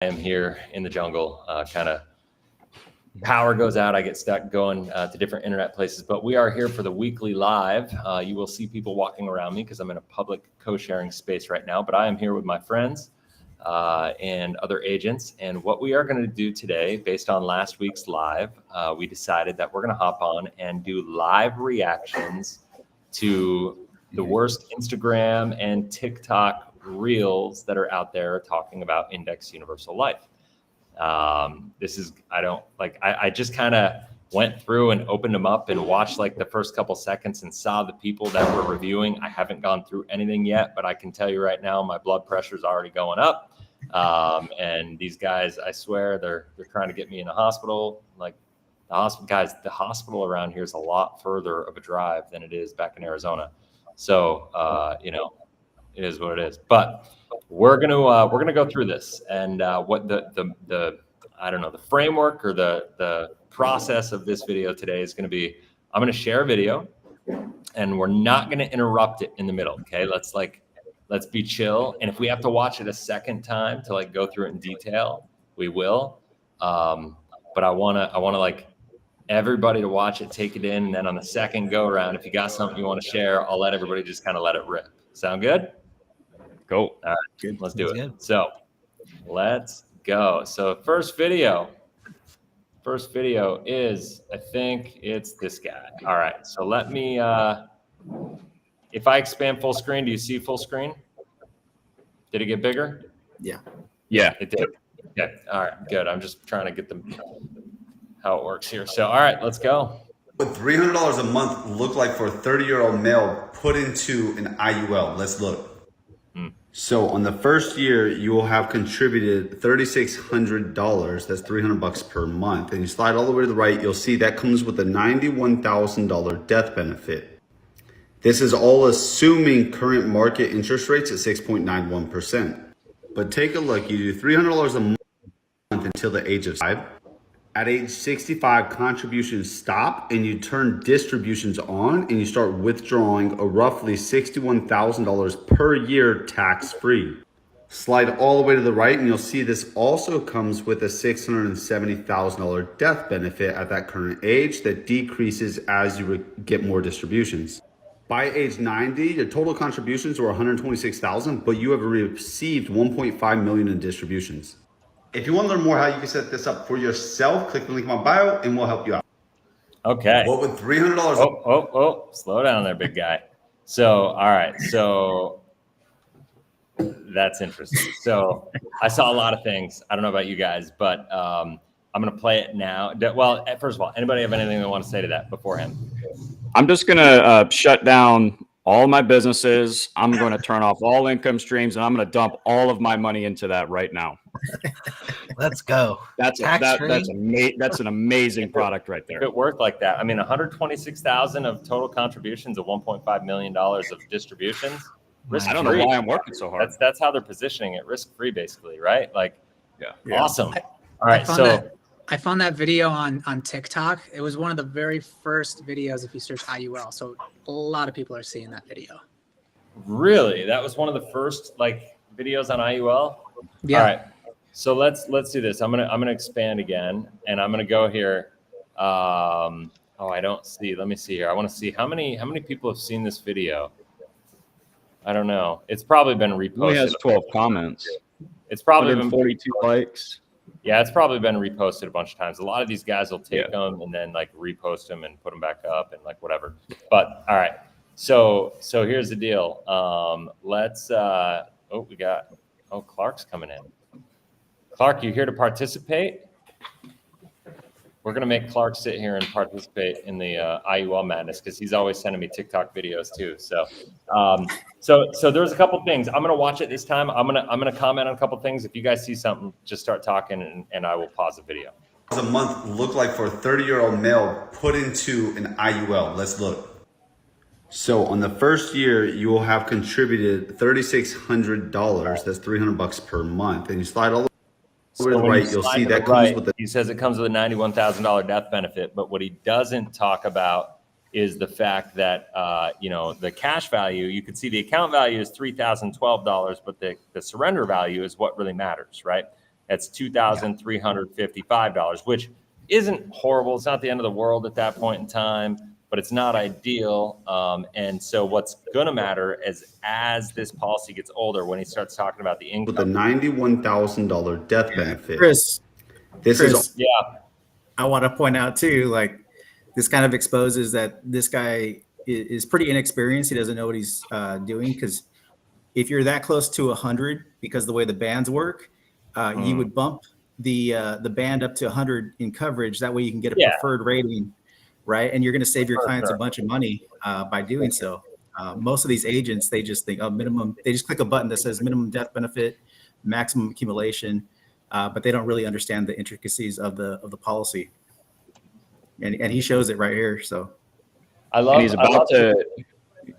I am here in the jungle, kind of power goes out. I get stuck going to different internet places, but we are here for the weekly live. You will see people walking around me because I'm in a public co-sharing space right now, but I am here with my friends and other agents. And what we are going to do today, based on last week's live, we decided that we're going to hop on and do live reactions to the worst Instagram and TikTok reels that are out there talking about index universal life. I just kind of went through and opened them up and watched like the first couple seconds and saw the people that were reviewing. I haven't gone through anything yet, but I can tell you right now, my blood pressure is already going up. And these guys, I swear they're trying to get me in a hospital. Like the hospital guys, the hospital around here is a lot further of a drive than it is back in Arizona. So, it is what it is, but we're gonna go through this and what the I don't know, the framework or the process of this video today is going to be. I'm going to share a video, and we're not going to interrupt it in the middle. Okay, let's be chill, and if we have to watch it a second time to like go through it in detail, we will. But I wanna like everybody to watch it, take it in, and then on the second go around, if you got something you want to share, I'll let everybody just kind of let it rip. Sound good? Go. All right, good. Let's do it. Good. So let's go. So first video is, I think it's this guy. All right. So let me, if I expand full screen, do you see full screen? Did it get bigger? Yeah. Yeah, it did. Okay. All right, good. I'm just trying to get how it works here. So, all right, let's go. What $300 a month look like for a 30-year-old male put into an IUL? Let's look. So on the first year, you will have contributed $3,600. That's $300 per month. And you slide all the way to the right, you'll see that comes with a $91,000 death benefit. This is all assuming current market interest rates at 6.91%. But take a look, you do $300 a month until the age of 5. At age 65, contributions stop and you turn distributions on and you start withdrawing a roughly $61,000 per year tax-free. Slide all the way to the right and you'll see this also comes with a $670,000 death benefit at that current age that decreases as you get more distributions. By age 90, your total contributions were $126,000, but you have received $1.5 million in distributions. If you want to learn more how you can set this up for yourself, click the link in my bio and we'll help you out. Okay. What would $300? Oh, slow down there, big guy. So, all right. So that's interesting. So I saw a lot of things. I don't know about you guys, but I'm going to play it now. Well, first of all, anybody have anything they want to say to that beforehand? I'm just going to shut down all my businesses. I'm going to turn off all income streams, and I'm going to dump all of my money into that right now. Let's go. That's an amazing product right there. If it worked like that, I mean, 126,000 of total contributions of $1.5 million of distributions. I don't know why I'm working so hard. That's how they're positioning it, risk-free, basically, right? Like, yeah. Awesome. All right, I found that video on TikTok. It was one of the very first videos if you search IUL. So a lot of people are seeing that video. Really? That was one of the first like videos on IUL? Yeah. All right. So let's do this. I'm gonna expand again, and I'm gonna go here. I don't see. Let me see here. I want to see how many people have seen this video. I don't know. It's probably been reposted. It has 12 comments. It's probably been 42 likes. Yeah, it's probably been reposted a bunch of times. A lot of these guys will take them and then like repost them and put them back up and like whatever. But all right, so here's the deal. Clark's coming in. Clark, you here to participate? We're gonna make Clark sit here and participate in the IUL madness because he's always sending me TikTok videos too. So there's a couple things. I'm gonna watch it this time. I'm gonna comment on a couple things. If you guys see something, just start talking and I will pause the video. A month look like for a 30-year-old male put into an IUL? Let's look. So on the first year, you will have contributed $3,600. That's $300 per month, and you slide all the way to the right. You'll see that comes with. He says it comes with a $91,000 death benefit, but what he doesn't talk about is the fact that the cash value. You can see the account value is $3,012, but the surrender value is what really matters, right? That's $2,355, which isn't horrible. It's not the end of the world at that point in time, but it's not ideal. And so what's going to matter is as this policy gets older, when he starts talking about the With a income. $91,000 death benefit. Chris, This is Yeah. I want to point out too, like this kind of exposes that this guy is pretty inexperienced. He doesn't know what he's doing, because if you're that close to 100, because the way the bands work, you would bump the band up to 100 in coverage. That way you can get a preferred rating, right? And you're going to save your clients a bunch of money by doing so. Most of these agents, they just think, oh, minimum. They just click a button that says minimum death benefit, maximum accumulation, but they don't really understand the intricacies of the policy. And he shows it right here. So I love. And he's about to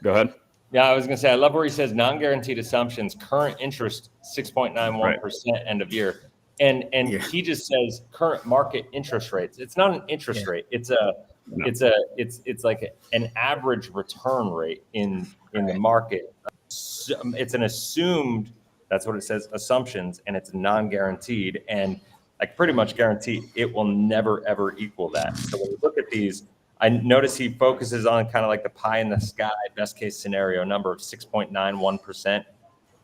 go ahead. Yeah, I was going to say, I love where he says non-guaranteed assumptions, current interest 6.91% end of year. And he just says current market interest rates. It's not an interest rate. It's like an average return rate in the market. It's an assumed, that's what it says, assumptions, and it's non-guaranteed. And I pretty much guarantee it will never, ever equal that. So when we look at these, I notice he focuses on kind of like the pie in the sky, best case scenario number of 6.91%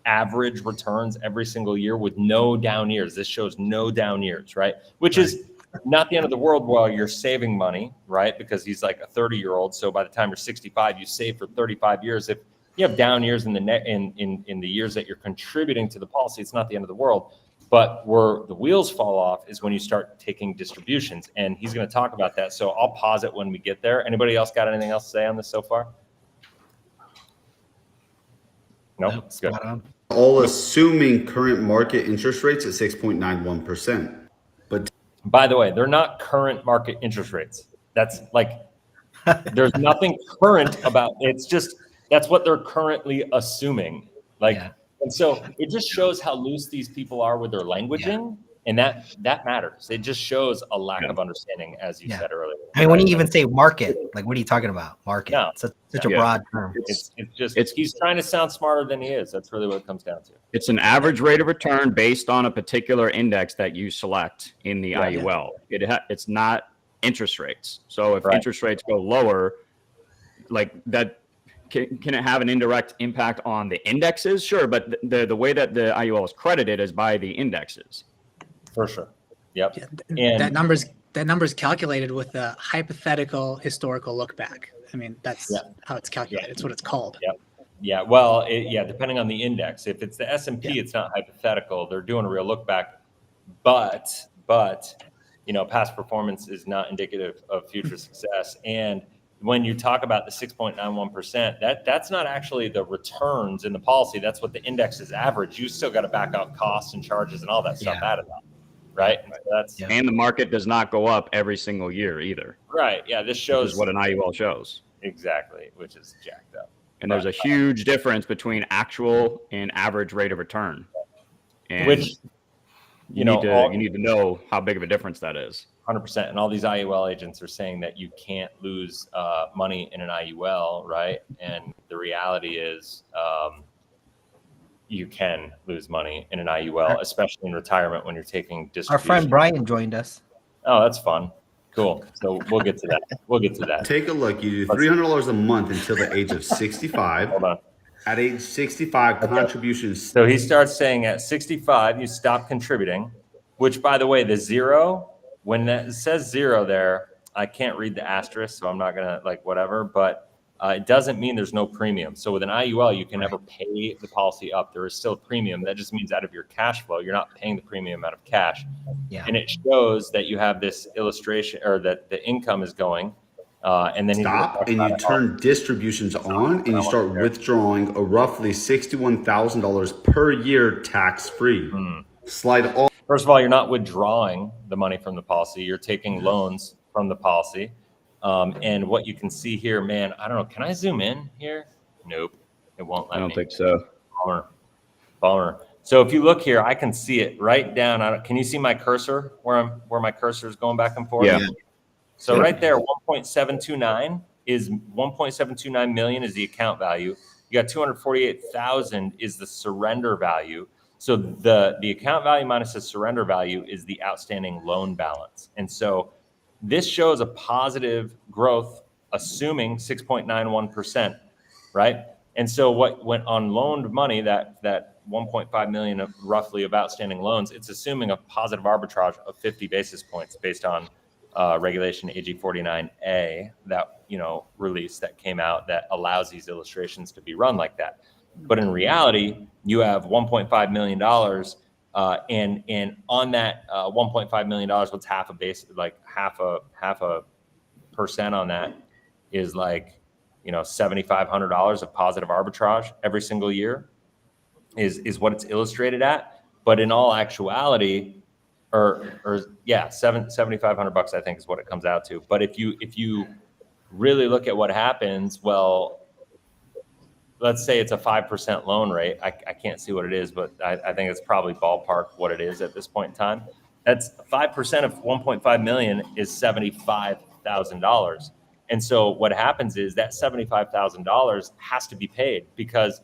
average returns every single year with no down years. This shows no down years, right? Which is not the end of the world while you're saving money, right? Because he's like a 30-year-old. So by the time you're 65, you save for 35 years. If you have down years in the years that you're contributing to the policy, it's not the end of the world. But where the wheels fall off is when you start taking distributions, and he's going to talk about that. So I'll pause it when we get there. Anybody else got anything else to say on this so far? No, it's good. all assuming current market interest rates at 6.91%. But By the way, they're not current market interest rates. That's like, there's nothing current about it's just that's what they're currently assuming. Like, and so it just shows how loose these people are with their languaging, and that matters. It just shows a lack of understanding, as you said earlier. I mean, when you even say market, like, what are you talking about? Market. No. Such a broad term. He's trying to sound smarter than he is. That's really what it comes down to. It's an average rate of return based on a particular index that you select in the IUL. It's not interest rates. So if interest rates go lower, like that, can it have an indirect impact on the indexes? Sure, but the way that the IUL is credited is by the indexes. For sure. Yep. Yeah, And that number's calculated with a hypothetical historical look back. I mean, that's how it's calculated. It's what it's called. Yep. Yeah. Well, depending on the index. If it's the S&P, it's not hypothetical. They're doing a real look back, but past performance is not indicative of future success. And when you talk about the 6.91%, that's not actually the returns in the policy. That's what the index is average. You still got to back out costs and charges and all that stuff out of that, right? And, so and the market does not go up every single year either. Right. Yeah. This shows what an IUL shows. Exactly, which is jacked up. And there's a huge difference between actual and average rate of return. And which you need to know how big of a difference that is. 100%. And all these IUL agents are saying that you can't lose money in an IUL, right? And the reality is you can lose money in an IUL, especially in retirement when you're taking distributions. Our friend Brian joined us. Oh, that's fun. Cool. So we'll get to that. Take a look. You do $300 a month until the age of 65. Hold on. At age 65, contributions. So he starts saying at 65, you stop contributing, which, by the way, the zero, when that says zero there, I can't read the asterisk, so I'm not going to whatever, but it doesn't mean there's no premium. So with an IUL, you can never pay the policy up. There is still a premium. That just means out of your cash flow, you're not paying the premium out of cash. Yeah. And it shows that you have this illustration, or that the income is going. And then you turn distributions on, and you start withdrawing a roughly $61,000 per year tax-free. Slide all. First of all, you're not withdrawing the money from the policy. You're taking loans from the policy. And what you can see here, man, I don't know. Can I zoom in here? Nope. It won't let me. I don't think so. Bummer. So if you look here, I can see it right down. Can you see my cursor where my cursor is going back and forth? Yeah. So right there, 1.729 million is the account value. You got 248,000 is the surrender value. So the account value minus the surrender value is the outstanding loan balance. And so this shows a positive growth, assuming 6.91%, right? And so what went on loaned money, that 1.5 million of roughly of outstanding loans, it's assuming a positive arbitrage of 50 basis points based on regulation AG 49A that, release that came out that allows these illustrations to be run like that. But in reality, you have $1.5 million, and on that $1.5 million, what's half a percent on that is like, $7,500 of positive arbitrage every single year is what it's illustrated at. But in all actuality, $7,500 I think is what it comes out to. But if you really look at what happens, well, let's say it's a 5% loan rate. I can't see what it is, but I think it's probably ballpark what it is at this point in time. That's 5% of 1.5 million is $75,000. And so what happens is that $75,000 has to be paid because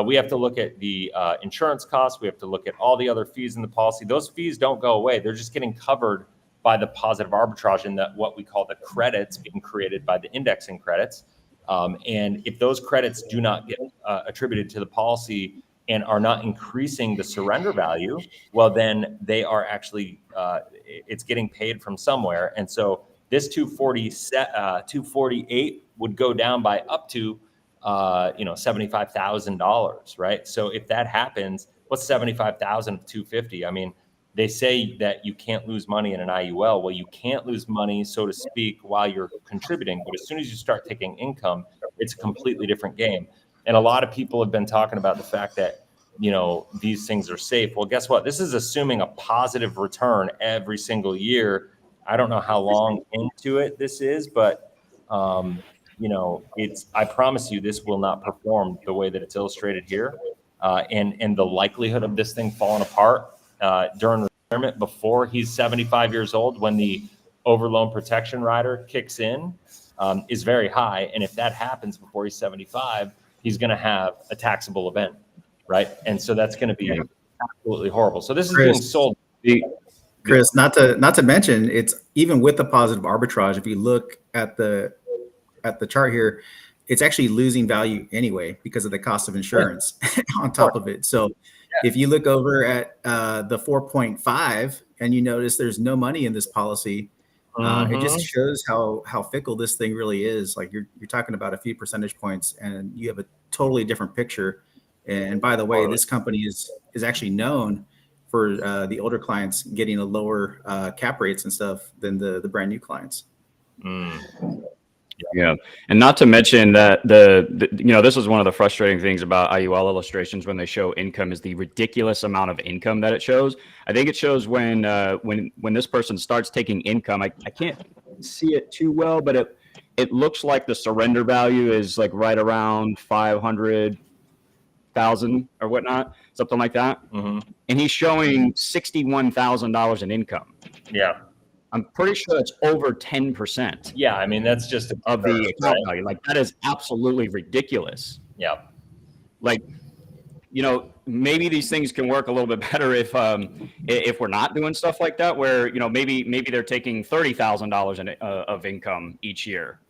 we have to look at the insurance costs. We have to look at all the other fees in the policy. Those fees don't go away. They're just getting covered by the positive arbitrage and what we call the credits being created by the indexing credits. And if those credits do not get attributed to the policy and are not increasing the surrender value, well, then they are actually, it's getting paid from somewhere. And so this 248 would go down by up to, $75,000, right? So if that happens, what's 75,000 of 250? I mean, they say that you can't lose money in an IUL. Well, you can't lose money, so to speak, while you're contributing. But as soon as you start taking income, it's a completely different game. And a lot of people have been talking about the fact that, these things are safe. Well, guess what? This is assuming a positive return every single year. I don't know how long into it this is, but, I promise you this will not perform the way that it's illustrated here. And the likelihood of this thing falling apart during retirement before he's 75 years old, when the overloan protection rider kicks in, is very high. And if that happens before he's 75, he's going to have a taxable event, right? And so that's going to be absolutely horrible. So this is being sold. Chris, not to mention, it's even with the positive arbitrage. If you look at the chart here, it's actually losing value anyway because of the cost of insurance on top of it. So if you look over at the 4.5 and you notice there's no money in this policy, it just shows how fickle this thing really is. Like you're talking about a few percentage points and you have a totally different picture. And by the way, this company is actually known for the older clients getting a lower cap rates and stuff than the brand new clients. Yeah. And not to mention that this is one of the frustrating things about IUL illustrations when they show income is the ridiculous amount of income that it shows. I think it shows when this person starts taking income, I can't see it too well, but it looks like the surrender value is like right around 500,000 or whatnot, something like that. And he's showing $61,000 in income. Yeah. I'm pretty sure it's over 10%. Yeah, I mean, that's just of the account value. Like that is absolutely ridiculous. Yeah. Like, maybe these things can work a little bit better if we're not doing stuff like that, where, maybe they're taking $30,000 of income each year.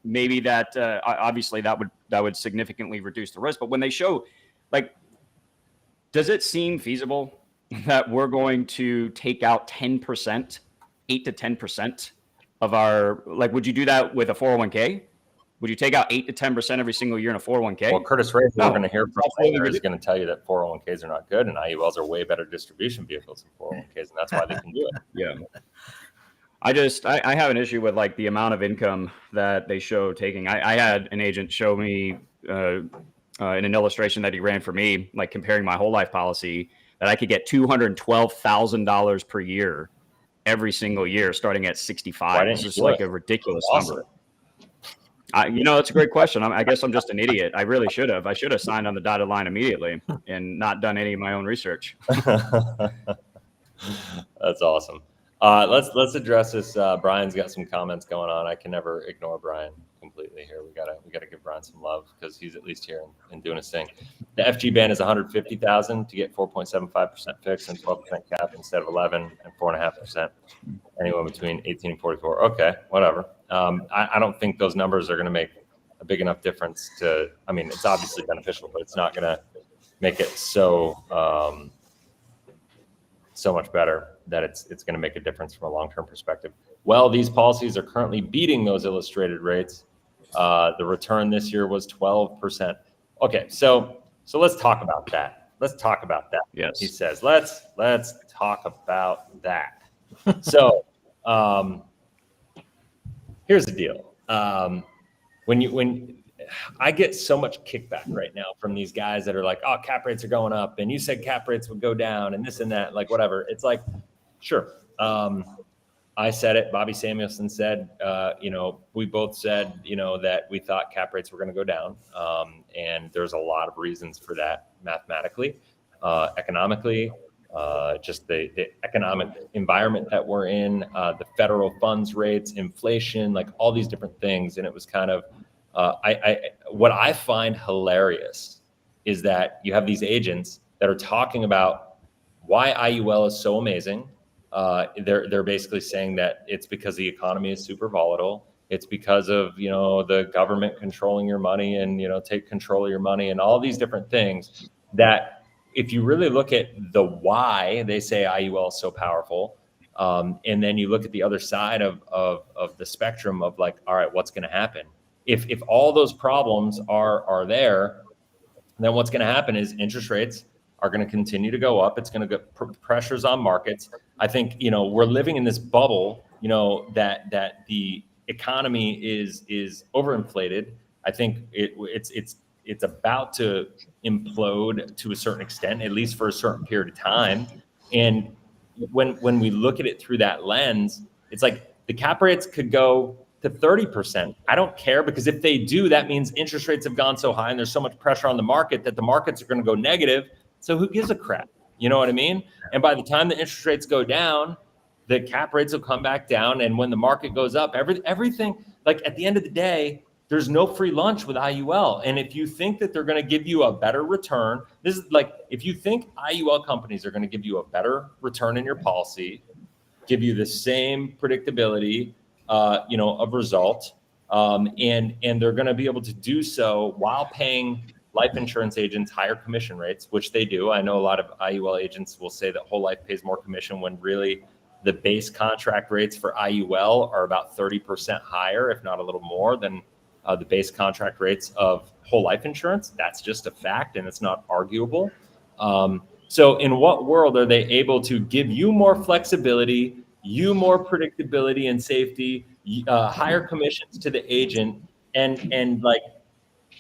Maybe that obviously that would significantly reduce the risk. But when they show, like, does it seem feasible that we're going to take out 10%? 8 to 10% of our, like, would you do that with a 401k? Would you take out 8 to 10% every single year in a 401k? Well, Curtis Ray, we're going to hear from later, is going to tell you that 401ks are not good and IULs are way better distribution vehicles than 401ks, and that's why they can do it. Yeah. I have an issue with like the amount of income that they show taking. I had an agent show me in an illustration that he ran for me, like comparing my whole life policy, that I could get $212,000 per year every single year starting at 65. It's just like a ridiculous number. It's a great question. I guess I'm just an idiot. I really should have. I should have signed on the dotted line immediately and not done any of my own research. That's awesome. Let's address this. Brian's got some comments going on. I can never ignore Brian. completely here. We gotta give Brian some love because he's at least here and doing his thing. The FG band is 150,000 to get 4.75% fixed and 12% cap instead of 11 and 4.5%. Anywhere between 18 and 44. Okay, whatever. I don't think those numbers are going to make a big enough difference to. I mean, it's obviously beneficial, but it's not going to make it so so much better that it's going to make a difference from a long-term perspective. Well, these policies are currently beating those illustrated rates. The return this year was 12%. Okay, so let's talk about that. Let's talk about that. Yes. He says, let's talk about that. So here's the deal. When I get so much kickback right now from these guys that are like, oh, cap rates are going up, and you said cap rates would go down, and this and that, like whatever. It's like, sure. I said it. Bobby Samuelson said, we both said, that we thought cap rates were going to go down. And there's a lot of reasons for that mathematically, economically, just the economic environment that we're in, the federal funds rates, inflation, like all these different things. And it was kind of, what I find hilarious is that you have these agents that are talking about why IUL is so amazing. They're basically saying that it's because the economy is super volatile. It's because of, the government controlling your money and, take control of your money and all these different things that if you really look at the why they say IUL is so powerful, and then you look at the other side of the spectrum of like, all right, what's going to happen? If all those problems are there, then what's going to happen is interest rates are going to continue to go up. It's going to get pressures on markets. I think, we're living in this bubble, that the economy is overinflated. I think it's about to implode to a certain extent, at least for a certain period of time. And when we look at it through that lens, it's like the cap rates could go to 30%. I don't care, because if they do, that means interest rates have gone so high and there's so much pressure on the market that the markets are going to go negative. So who gives a crap? You know what I mean? And by the time the interest rates go down, the cap rates will come back down. And when the market goes up, everything, like at the end of the day, there's no free lunch with IUL. And if you think that they're going to give you a better return, this is like, if you think IUL companies are going to give you a better return in your policy, give you the same predictability, of result, and they're going to be able to do so while paying life insurance agents higher commission rates, which they do. I know a lot of IUL agents will say that whole life pays more commission when really the base contract rates for IUL are about 30% higher, if not a little more than the base contract rates of whole life insurance. That's just a fact, and it's not arguable. So in what world are they able to give you more flexibility, you more predictability and safety, higher commissions to the agent, and like,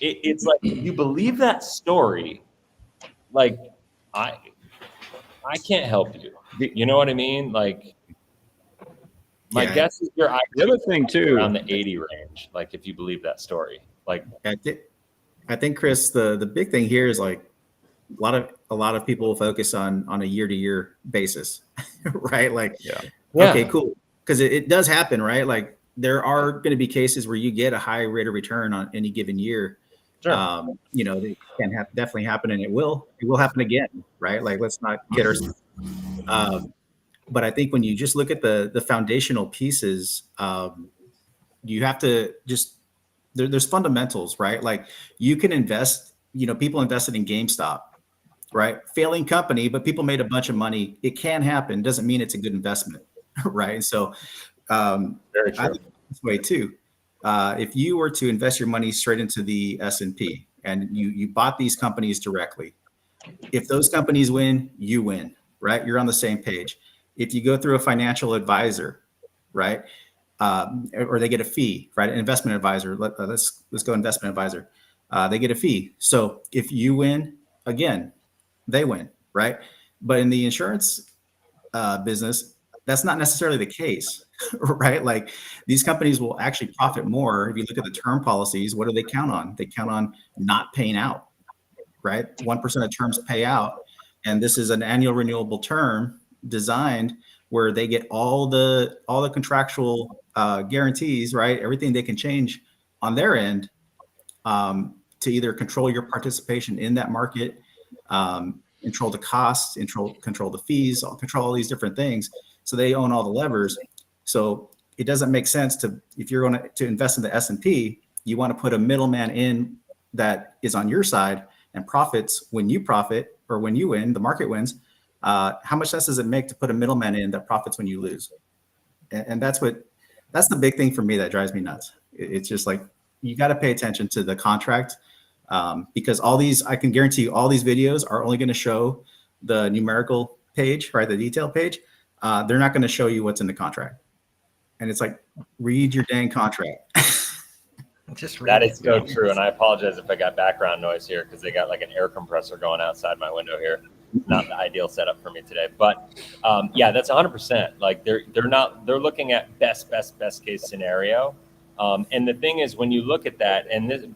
it's like, you believe that story, like I can't help you. You know what I mean? Like, my guess is the other thing too, around the 80 range. Like, if you believe that story, like I think Chris, the big thing here is like a lot of people focus on a year-to-year basis, right? Like, okay, cool, because it does happen, right? Like, there are going to be cases where you get a high rate of return on any given year. Sure. It can definitely happen, and it will happen again, right? Like, let's not kid ourselves. But I think when you just look at the foundational pieces, you have to just, there's fundamentals, right? Like, you can invest, people invested in GameStop, right? Failing company, but people made a bunch of money. It can happen. Doesn't mean it's a good investment, right? So very true. I think this way too. If you were to invest your money straight into the S&P and you bought these companies directly, if those companies win, you win, right? You're on the same page. If you go through a financial advisor, right, or they get a fee, right? An investment advisor. Let's go investment advisor. They get a fee. So if you win, again, they win, right? But in the insurance business, that's not necessarily the case, right? Like, these companies will actually profit more. If you look at the term policies, what do they count on? They count on not paying out, right? 1% of terms pay out. And this is an annual renewable term designed where they get all the contractual guarantees, right? Everything they can change on their end to either control your participation in that market, control the costs, control the fees, control all these different things. So they own all the levers. So it doesn't make sense to, if you're going to invest in the S&P, you want to put a middleman in that is on your side and profits when you profit, or when you win, the market wins. How much sense does it make to put a middleman in that profits when you lose? And that's the big thing for me that drives me nuts. It's just like, you got to pay attention to the contract, because I can guarantee you all these videos are only going to show the numerical page, right? The detail page. They're not going to show you what's in the contract. And it's like, read your dang contract. Just read That it. is so true. And I apologize if I got background noise here, because they got like an air compressor going outside my window here. Not the ideal setup for me today, but yeah, that's 100%. Like they're looking at best case scenario. And the thing is, when you look at that, and this,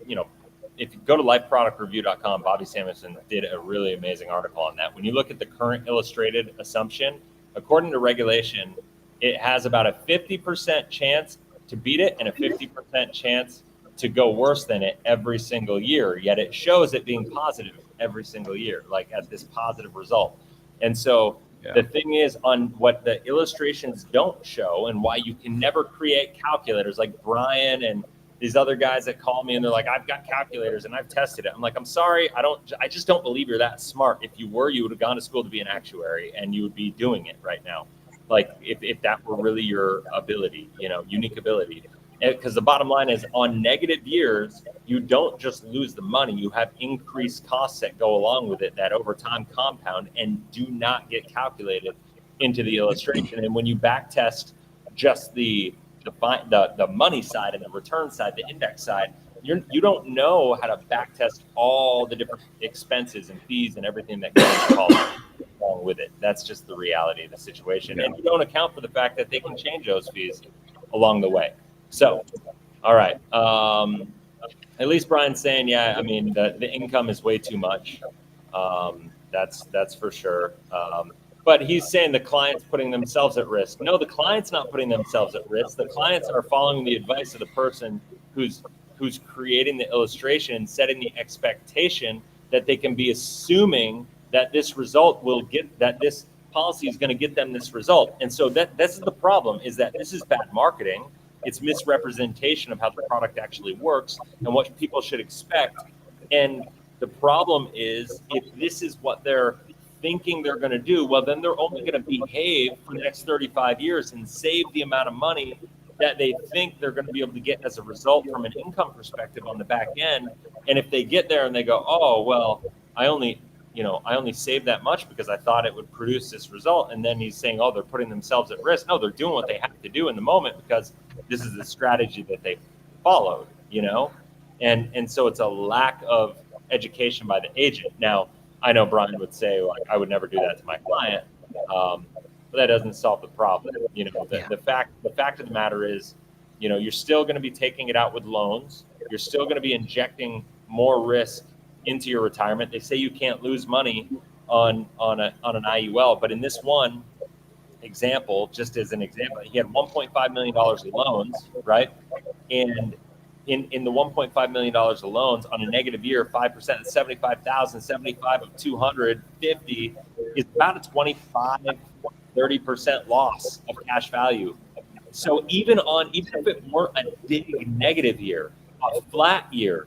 if you go to lifeproductreview.com, Bobby Samuelson did a really amazing article on that. When you look at the current illustrated assumption, according to regulation, it has about a 50% chance to beat it and a 50% chance to go worse than it every single year. Yet it shows it being positive every single year, like at this positive result. And so the thing is, on what the illustrations don't show, and why you can never create calculators, like Brian and these other guys that call me and they're like, I've got calculators and I've tested it. I'm like, I'm sorry, I just don't believe you're that smart. If you were, you would have gone to school to be an actuary and you would be doing it right now. Like if that were really your ability, unique ability. Because the bottom line is, on negative years, you don't just lose the money, you have increased costs that go along with it that over time compound and do not get calculated into the illustration. And when you back test just the money side and the return side, the index side, you don't know how to back test all the different expenses and fees and everything that goes along with it. That's just the reality of the situation. And you don't account for the fact that they can change those fees along the way. So, all right. At least Brian's saying, yeah, I mean, the income is way too much. That's for sure. But he's saying the client's putting themselves at risk. No, the client's not putting themselves at risk. The clients are following the advice of the person who's creating the illustration and setting the expectation that they can be assuming that this result that this policy is going to get them this result. And so this is the problem, is that this is bad marketing. It's misrepresentation of how the product actually works and what people should expect. And the problem is, if this is what they're thinking they're going to do, well, then they're only going to behave for the next 35 years and save the amount of money that they think they're going to be able to get as a result from an income perspective on the back end. And if they get there and they go, oh, well, I only saved that much because I thought it would produce this result. And then he's saying, oh, they're putting themselves at risk. No, they're doing what they have to do in the moment because this is the strategy that they followed, and so it's a lack of education by the agent. Now, I know Brian would say, like, I would never do that to my client, but that doesn't solve the problem. The fact of the matter is, you're still going to be taking it out with loans. You're still going to be injecting more risk into your retirement. They say you can't lose money on an IUL, but in this one example, just as an example, he had $1.5 million in loans, right? And in the $1.5 million of loans on a negative year, 5% of 75,000, 75 of 250 is about a 25-30% loss of cash value. So even if it weren't a big negative year, a flat year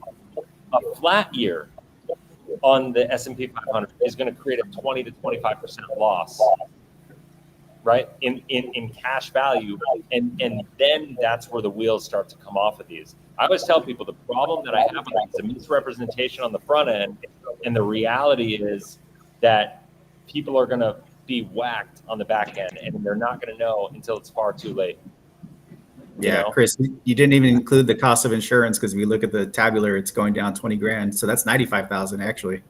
on the S&P 500 is going to create a 20 to 25% loss, right, in cash value. And then that's where the wheels start to come off of these. I always tell people the problem that I have with it is a misrepresentation on the front end, and the reality is that people are going to be whacked on the back end, and they're not going to know until it's far too late. Yeah, Chris, you didn't even include the cost of insurance, because if you look at the tabular, it's going down 20 grand. So that's 95,000 actually.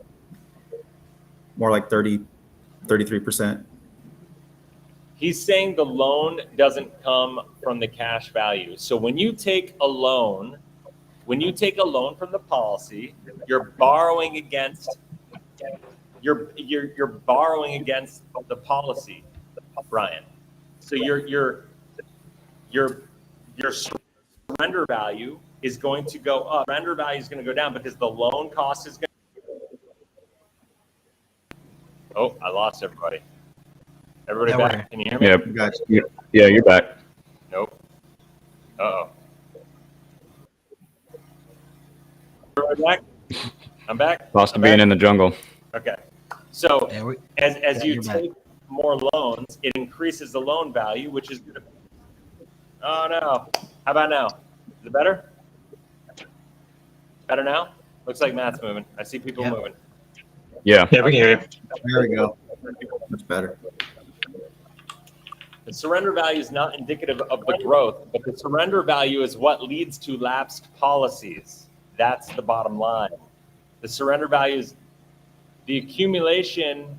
More like 33%. He's saying the loan doesn't come from the cash value. So when you take a loan from the policy, you're borrowing against you're borrowing against the policy, Brian. So your surrender value is going to go up. Surrender value is going to go down because the loan cost is going to. Oh, I lost everybody. Everybody Yeah, back? Can you hear me? Yeah, Gotcha. yeah, you're back. Nope. Uh-oh. Everybody back? I'm back? Lost to I'm being back? in the jungle. Okay. So Yeah, as you you're back. take more loans, it increases the loan value, which is good. Oh, no. How about now? Is it better? Better now? Looks like Matt's moving. I see people Yeah. moving. Yeah. Yeah, we can hear you. There we go. Much better. The surrender value is not indicative of the growth, but the surrender value is what leads to lapsed policies. That's the bottom line. The surrender value is the accumulation.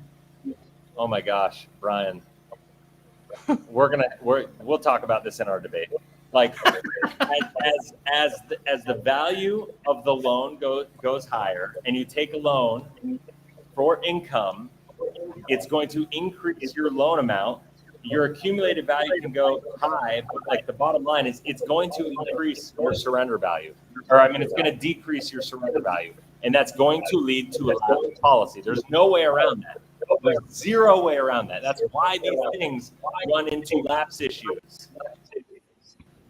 Oh my gosh, Brian. We'll talk about this in our debate. Like as the value of the loan goes higher, and you take a loan for income, it's going to increase your loan amount. Your accumulated value can go high, but like the bottom line is it's going to increase your surrender value. Or I mean, it's going to decrease your surrender value. And that's going to lead to a lapse policy. There's no way around that. There's zero way around that. That's why these things run into lapse issues.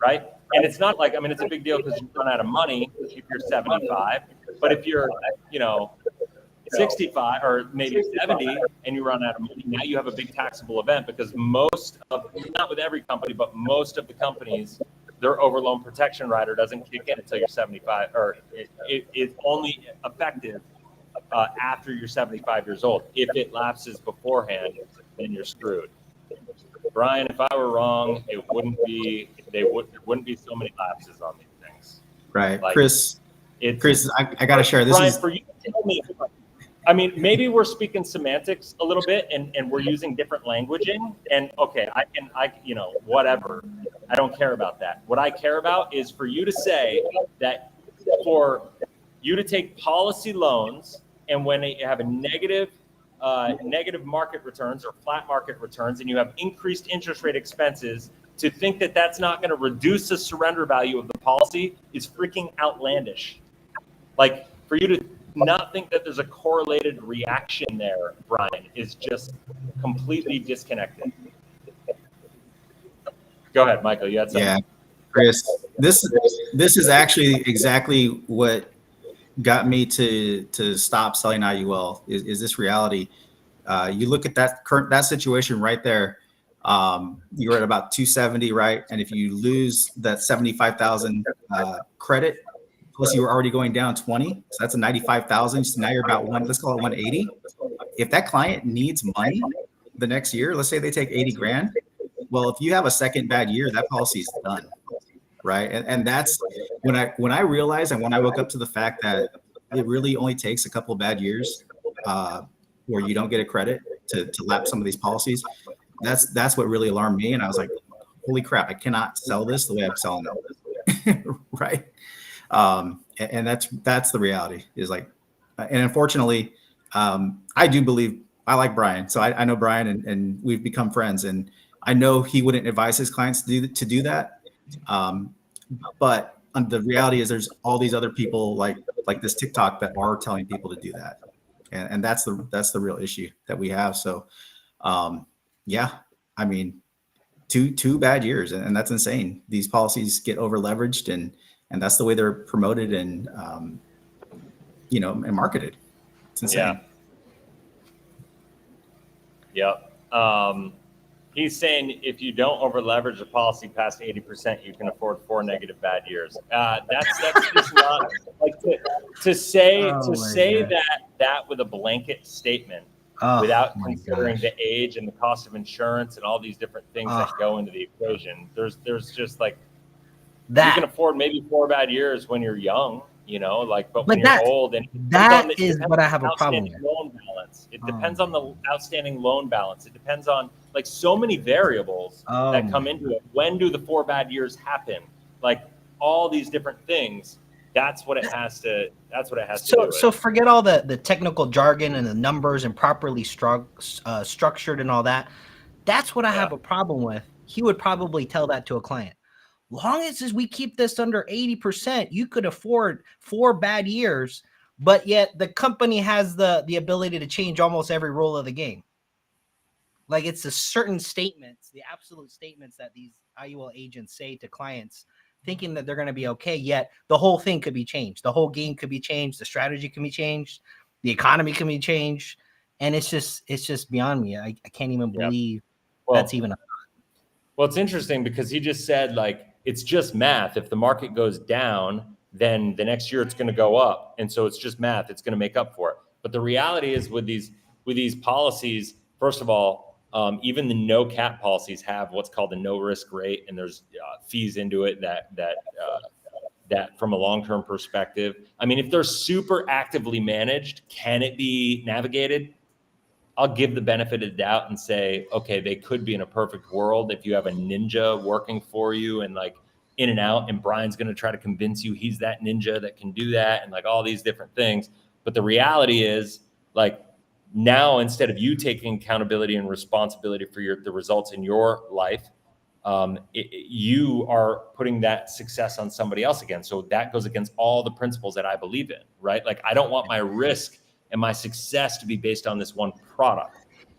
Right? And it's not like, I mean, it's a big deal because you run out of money if you're 75. But if you're, 65 or maybe 70 and you run out of money, now you have a big taxable event because most of, not with every company, but most of the companies, their overloan protection rider doesn't kick in until you're 75, or it's only effective after you're 75 years old. If it lapses beforehand, then you're screwed. Brian, if I were wrong, there wouldn't be so many lapses on these things. Right. Like, Chris, I got to share this. Brian, for you to tell me, I mean, maybe we're speaking semantics a little bit and we're using different languaging, and okay, I whatever. I don't care about that. What I care about is for you to say that for you to take policy loans, and when you have a negative market returns or flat market returns, and you have increased interest rate expenses, to think that that's not going to reduce the surrender value of the policy is freaking outlandish. Like, for you to not think that there's a correlated reaction there, Brian, is just completely disconnected. Go ahead, Michael. You had something. Yeah, Chris, this is actually exactly what got me to stop selling IUL. Is this reality? You look at that situation right there. You're at about 270, right? And if you lose that 75,000 credit, plus you were already going down 20, so that's a 95,000. So now you're about let's call it 180. If that client needs money the next year, let's say they take 80 grand. Well, if you have a second bad year, that policy is done, right? And that's when I realized, and when I woke up to the fact that it really only takes a couple of bad years where you don't get a credit to lap some of these policies. That's what really alarmed me, and I was like, holy crap, I cannot sell this the way I'm selling it, right? And that's the reality, is like, and unfortunately, I do believe, I like Brian. So I know Brian, and we've become friends, and I know he wouldn't advise his clients to do that. But the reality is there's all these other people like this TikTok that are telling people to do that. And that's the real issue that we have. So, yeah, I mean, two bad years, and that's insane. These policies get over leveraged, and that's the way they're promoted and and marketed. It's insane. Yeah. He's saying if you don't over leverage a policy past 80%, you can afford 4 negative bad years. That's just not like to say that with a blanket statement without considering the age and the cost of insurance and all these different things that go into the equation. There's just like that you can afford maybe 4 bad years when you're young, but when you're old, and that is what I have a problem with. Loan balance. It depends on the outstanding loan balance. It depends on like so many variables that come into it. When do the 4 bad years happen? Like all these different things. That's what it has to do. So forget all the technical jargon and the numbers and properly structured and all that. That's what I have a problem with. He would probably tell that to a client. long as we keep this under 80%, you could afford 4 bad years, but yet the company has the ability to change almost every rule of the game. Like it's the certain statements, the absolute statements that these IUL agents say to clients, thinking that they're going to be okay, yet the whole thing could be changed. The whole game could be changed. The strategy can be changed. The economy can be changed. And it's just beyond me. I can't even believe that's even. Well, it's interesting because he just said, like, it's just math. If the market goes down, then the next year it's going to go up. And so it's just math. It's going to make up for it. But the reality is with these policies, first of all, even the no cap policies have what's called a no risk rate, and there's fees into it that from a long-term perspective. I mean, if they're super actively managed, can it be navigated? I'll give the benefit of the doubt and say, okay, they could be in a perfect world if you have a ninja working for you and like in and out, and Brian's going to try to convince you he's that ninja that can do that and like all these different things. But the reality is, like, now instead of you taking accountability and responsibility for the results in your life, you are putting that success on somebody else again. So that goes against all the principles that I believe in, right? Like, I don't want my risk and my success to be based on this one product,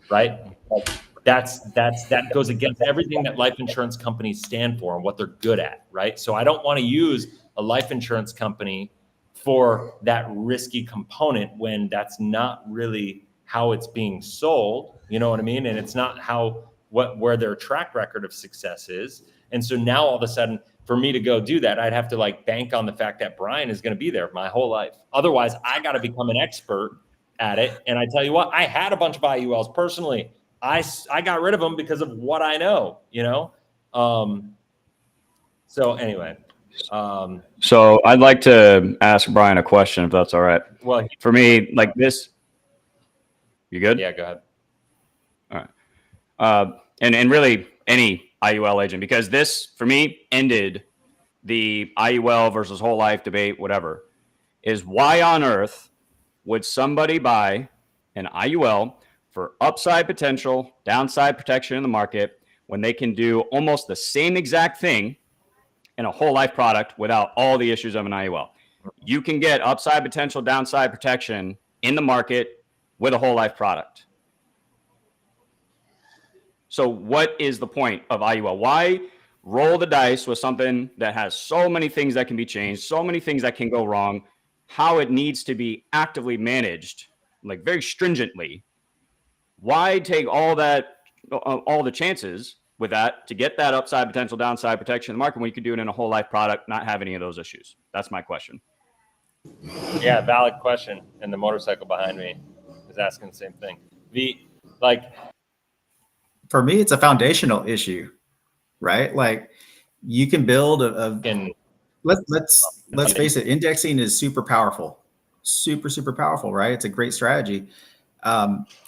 right? Like, that goes against everything that life insurance companies stand for and what they're good at, right? So I don't want to use a life insurance company for that risky component when that's not really how it's being sold, you know what I mean? And it's not where their track record of success is. And so now all of a sudden, for me to go do that, I'd have to like bank on the fact that Brian is going to be there my whole life. Otherwise, I got to become an expert at it. And I tell you what, I had a bunch of IULs personally. I got rid of them because of what I know, you know? So anyway. So I'd like to ask Brian a question, if that's all right. Well, for me, like this, you good? Yeah, go ahead. All right. And really any IUL agent, because this, for me, ended the IUL versus whole life debate, whatever, is why on earth would somebody buy an IUL for upside potential, downside protection in the market, when they can do almost the same exact thing in a whole life product without all the issues of an IUL? You can get upside potential, downside protection in the market with a whole life product. So what is the point of IUL? Why roll the dice with something that has so many things that can be changed, so many things that can go wrong, how it needs to be actively managed, like very stringently? Why take all the chances with that to get that upside potential, downside protection in the market when you could do it in a whole life product, not have any of those issues? That's my question. Yeah, valid question. And the motorcycle behind me is asking the same thing. For me, it's a foundational issue, right? Like, you can build let's face it, indexing is super powerful, super powerful, right? It's a great strategy.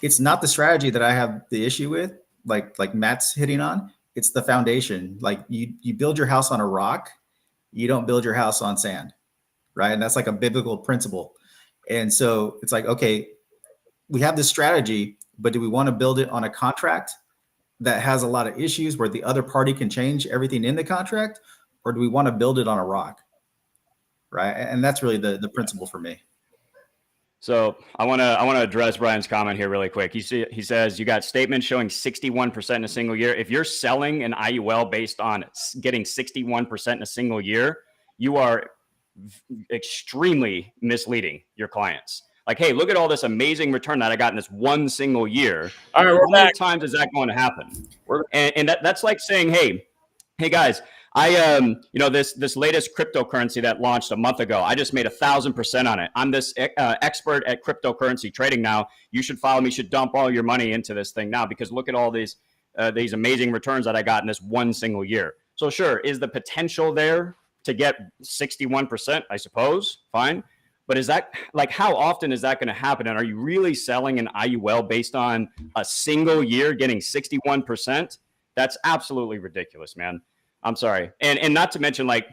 It's not the strategy that I have the issue with, like Matt's hitting on. It's the foundation. Like, you build your house on a rock, you don't build your house on sand, right? And that's like a biblical principle. And so it's like, okay, we have this strategy, but do we want to build it on a contract that has a lot of issues where the other party can change everything in the contract, or do we want to build it on a rock, right? And that's really the principle for me. So I want to address Brian's comment here really quick. He says you got statements showing 61% in a single year. If you're selling an IUL based on getting 61% in a single year, you are extremely misleading your clients. Like, hey, look at all this amazing return that I got in this one single year. All right, how many times is that going to happen? And that's like saying, hey guys, I this latest cryptocurrency that launched a month ago, I just made 1,000% on it. I'm this expert at cryptocurrency trading now. You should follow me. You should dump all your money into this thing now, because look at all these amazing returns that I got in this one single year. So sure, is the potential there to get 61%? I suppose, fine. But is that, like, how often is that going to happen? And are you really selling an IUL based on a single year getting 61%? That's absolutely ridiculous, man. I'm sorry. And not to mention, like,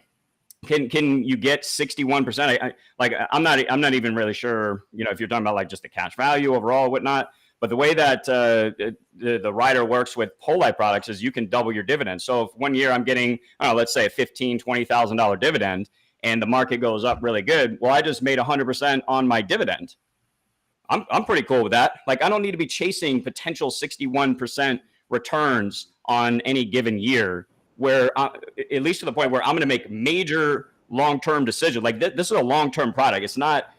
can you get 61%? I'm not even really sure, if you're talking about like just the cash value overall or whatnot. But the way that the rider works with whole life products is you can double your dividend. So if one year I'm getting, let's say a $15,000, $20,000 dividend, and the market goes up really good, well, I just made 100% on my dividend. I'm pretty cool with that. Like, I don't need to be chasing potential 61% returns on any given year, where at least to the point where I'm going to make major long-term decisions. Like this is a long-term product. It's not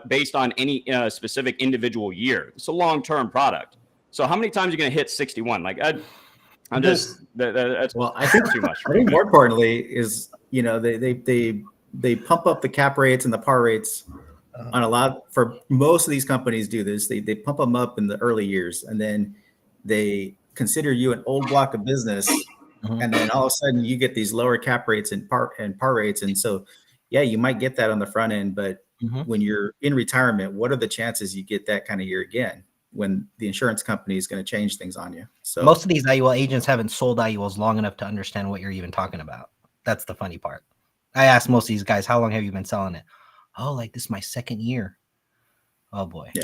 based on any specific individual year. It's a long-term product. So how many times are you going to hit 61? Like I'm just that's well, I think too much. I think more importantly is, you know, they pump up the cap rates and the par rates on a lot. For most of these companies do this. They pump them up in the early years, and then they consider you an old block of business. And then all of a sudden you get these lower cap rates and par rates. And so, yeah, you might get that on the front end, but when you're in retirement, what are the chances you get that kind of year again when the insurance company is going to change things on you? So most of these IUL agents haven't sold IULs long enough to understand what you're even talking about. That's the funny part. I asked most of these guys, how long have you been selling it? Oh, like this is my second year. Oh boy. Yeah.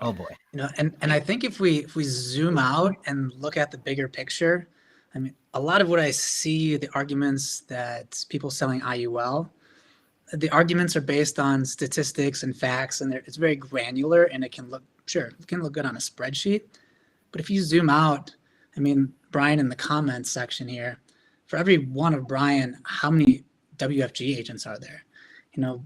Oh boy. You know, and I think if we zoom out and look at the bigger picture, I mean, a lot of what I see, the arguments that people selling IUL, the arguments are based on statistics and facts, and it's very granular, and it can look good on a spreadsheet. But if you zoom out, I mean, Brian in the comments section here, for every one of Brian, how many WFG agents are there? You know,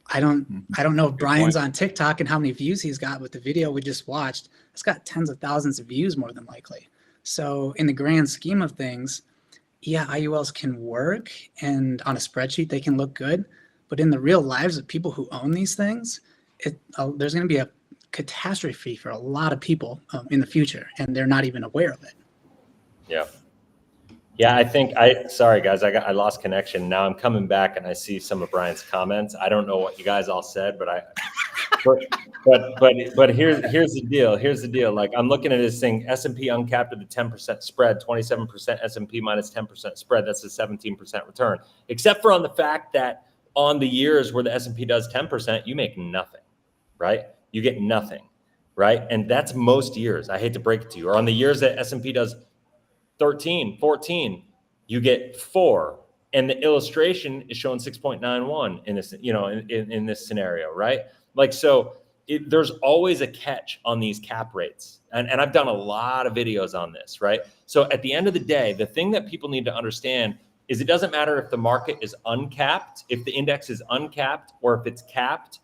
I don't know if Brian's on TikTok and how many views he's got with the video we just watched. It's got tens of thousands of views more than likely. So in the grand scheme of things, yeah, IULs can work, and on a spreadsheet they can look good, but in the real lives of people who own these things, there's going to be a catastrophe for a lot of people in the future, and they're not even aware of it. Yeah. Yeah, sorry guys, I lost connection. Now I'm coming back and I see some of Brian's comments. I don't know what you guys all said, but here's the deal. Here's the deal. Like, I'm looking at this thing, S&P uncapped at the 10% spread, 27% S&P minus 10% spread. That's a 17% return, except for on the fact that on the years where the S&P does 10%, you make nothing, right? You get nothing, right? And that's most years. I hate to break it to you. Or on the years that S&P does 13, 14, you get 4. And the illustration is showing 6.91 in this, in this scenario, right? Like, so there's always a catch on these cap rates. And I've done a lot of videos on this, right? So at the end of the day, the thing that people need to understand is it doesn't matter if the market is uncapped, if the index is uncapped, or if it's capped,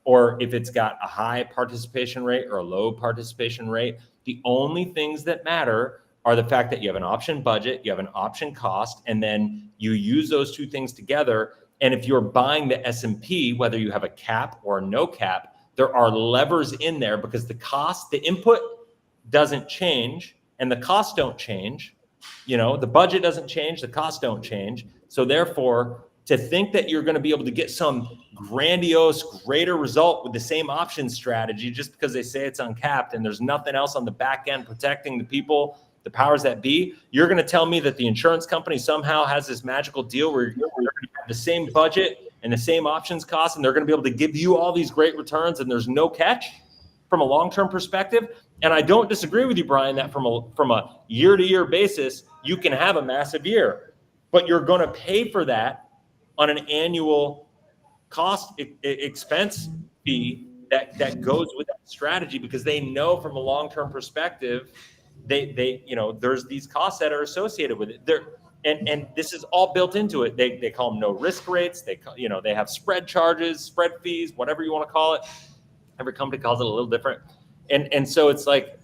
or if it's got a high participation rate or a low participation rate. The only things that matter are the fact that you have an option budget, you have an option cost, and then you use those two things together. And if you're buying the S&P, whether you have a cap or no cap, there are levers in there because the input doesn't change and the costs don't change. The budget doesn't change, the costs don't change. So therefore, to think that you're going to be able to get some grandiose, greater result with the same option strategy just because they say it's uncapped and there's nothing else on the back end protecting the people, the powers that be, you're going to tell me that the insurance company somehow has this magical deal where you're going to have the same budget and the same options cost, and they're going to be able to give you all these great returns and there's no catch from a long-term perspective. And I don't disagree with you, Brian, that from a year-to-year basis, you can have a massive year, but you're going to pay for that on an annual cost expense fee that goes with that strategy, because they know from a long-term perspective, they there's these costs that are associated with it. And this is all built into it. They call them no risk rates. They have spread charges, spread fees, whatever you want to call it. Every company calls it a little different. And so it's like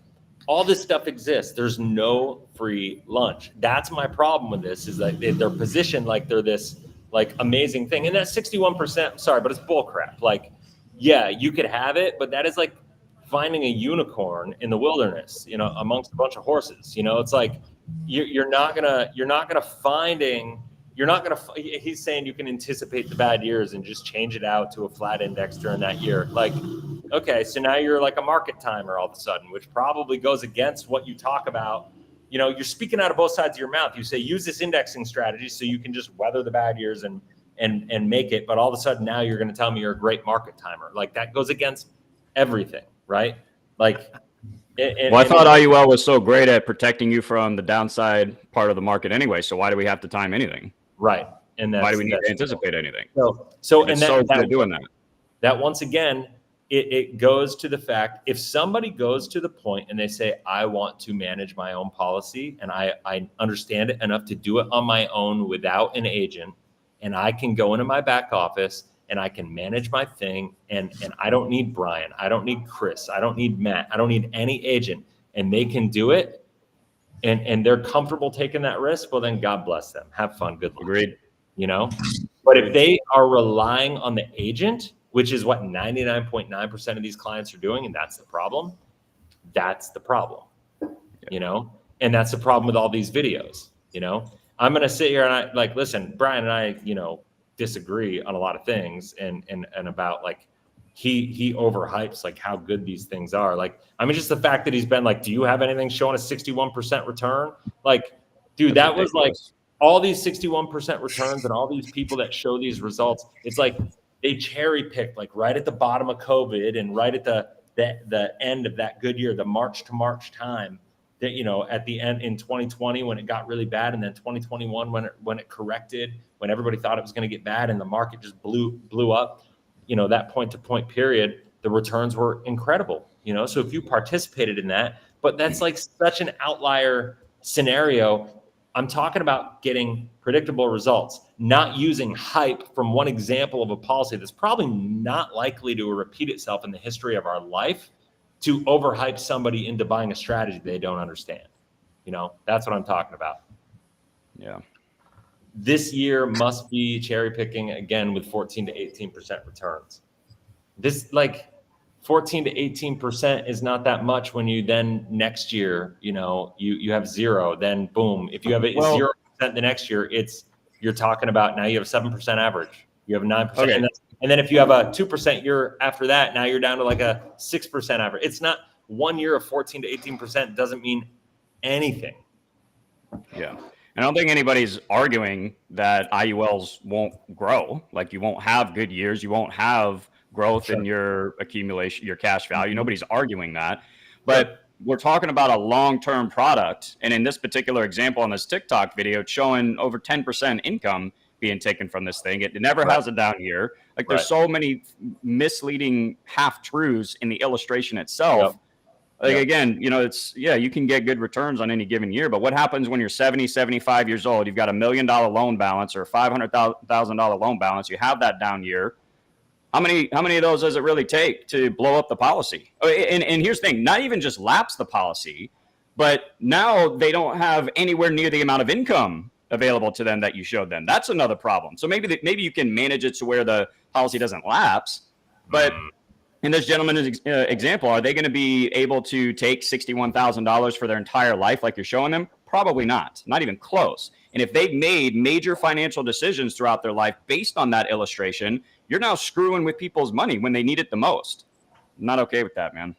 all this stuff exists. There's no free lunch. That's my problem with this, is like they're positioned like they're this like amazing thing. And that 61%, sorry, but it's bull crap. Like, yeah, you could have it, but that is like finding a unicorn in the wilderness, amongst a bunch of horses. It's like you're not gonna he's saying you can anticipate the bad years and just change it out to a flat index during that year. Like, okay, so now you're like a market timer all of a sudden, which probably goes against what you talk about. You're speaking out of both sides of your mouth. You say use this indexing strategy so you can just weather the bad years and make it, but all of a sudden now you're going to tell me you're a great market timer. Like, that goes against everything, right? Like, Well, I thought IUL was so great at protecting you from the downside part of the market anyway. So why do we have to time anything? Right. And why do we need to anticipate anything? So and so good at doing that. That once again, it goes to the fact, if somebody goes to the point and they say, I want to manage my own policy and I understand it enough to do it on my own without an agent, and I can go into my back office and I can manage my thing, and I don't need Brian, I don't need Chris, I don't need Matt, I don't need any agent, and they can do it, and they're comfortable taking that risk, well then God bless them. Have fun. Good luck. Agreed. You know? But if they are relying on the agent, which is what 99.9% of these clients are doing, and that's the problem. That's the problem, you know? And that's the problem with all these videos, you know? I'm going to sit here and listen, Brian and I, you know, disagree on a lot of things and about like, he overhypes like how good these things are. Like, I mean, just the fact that he's been like, do you have anything showing a 61% return? Like, dude, that was like all these 61% returns and all these people that show these results. It's like, they cherry picked like right at the bottom of COVID and right at the end of that good year, the March to March time that, you know, at the end in 2020 when it got really bad, and then 2021 when it corrected, when everybody thought it was going to get bad and the market just blew up, you know, that point to point period, the returns were incredible, you know? So if you participated in that, but that's like such an outlier scenario. I'm talking about getting predictable results, not using hype from one example of a policy that's probably not likely to repeat itself in the history of our life to overhype somebody into buying a strategy they don't understand. You know, that's what I'm talking about. Yeah. This year must be cherry picking again with 14 to 18% returns. This like 14 to 18% is not that much when you then next year, you know, you have zero, then boom. If you have a 0% the next year, you're talking about now you have a 7% average. You have a 9%. Okay. And then if you have a 2% year after that, now you're down to like a 6% average. It's not 1 year of 14 to 18% doesn't mean anything. Yeah. And I don't think anybody's arguing that IULs won't grow. Like you won't have good years. You won't have growth in your accumulation, your cash value. Nobody's arguing that, but we're talking about a long-term product. And in this particular example on this TikTok video, it's showing over 10% income being taken from this thing. It never has a down year. Like there's so many misleading half-truths in the illustration itself. Like, again, you know, it's, you can get good returns on any given year, but what happens when you're 70, 75 years old, you've got $1 million loan balance or a $500,000 loan balance, you have that down year. How many of those does it really take to blow up the policy? And here's the thing, not even just lapse the policy, but now they don't have anywhere near the amount of income available to them that you showed them. That's another problem. So maybe you can manage it to where the policy doesn't lapse, but in this gentleman's example, are they going to be able to take $61,000 for their entire life like you're showing them? Probably not even close. And if they've made major financial decisions throughout their life based on that illustration, you're now screwing with people's money when they need it the most. I'm not okay with that, man.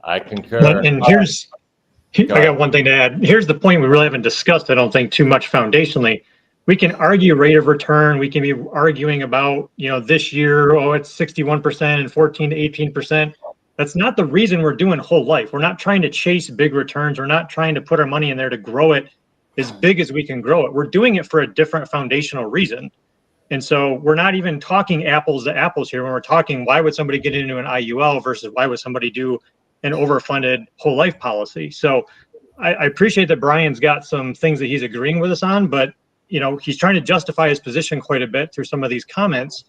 I concur. And I got one thing to add. Here's the point we really haven't discussed, I don't think, too much foundationally. We can argue rate of return. We can be arguing about, you know, this year, it's 61% and 14 to 18%. That's not the reason we're doing whole life. We're not trying to chase big returns. We're not trying to put our money in there to grow it as big as we can grow it. We're doing it for a different foundational reason. And so we're not even talking apples to apples here when we're talking, why would somebody get into an IUL versus why would somebody do an overfunded whole life policy? So I appreciate that Brian's got some things that he's agreeing with us on, but you know, he's trying to justify his position quite a bit through some of these comments.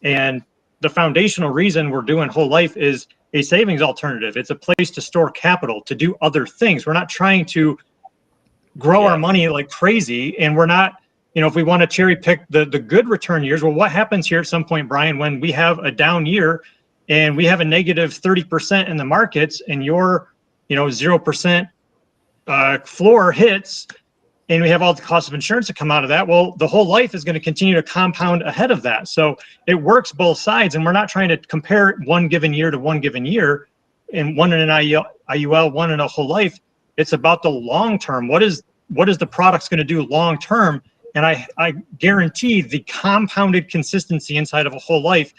And the foundational reason we're doing whole life is a savings alternative. It's a place to store capital, to do other things. We're not trying to grow our money like crazy. And we're not, you know, if we want to cherry pick the good return years, well, what happens here at some point, Brian, when we have a down year and we have a negative 30% in the markets and your, you know, 0% floor hits, and we have all the cost of insurance to come out of that, well, the whole life is going to continue to compound ahead of that. So it works both sides, and we're not trying to compare one given year to one given year, and one in an IUL, one in a whole life. It's about the long term. What is the product's going to do long term? And I guarantee the compounded consistency inside of a whole life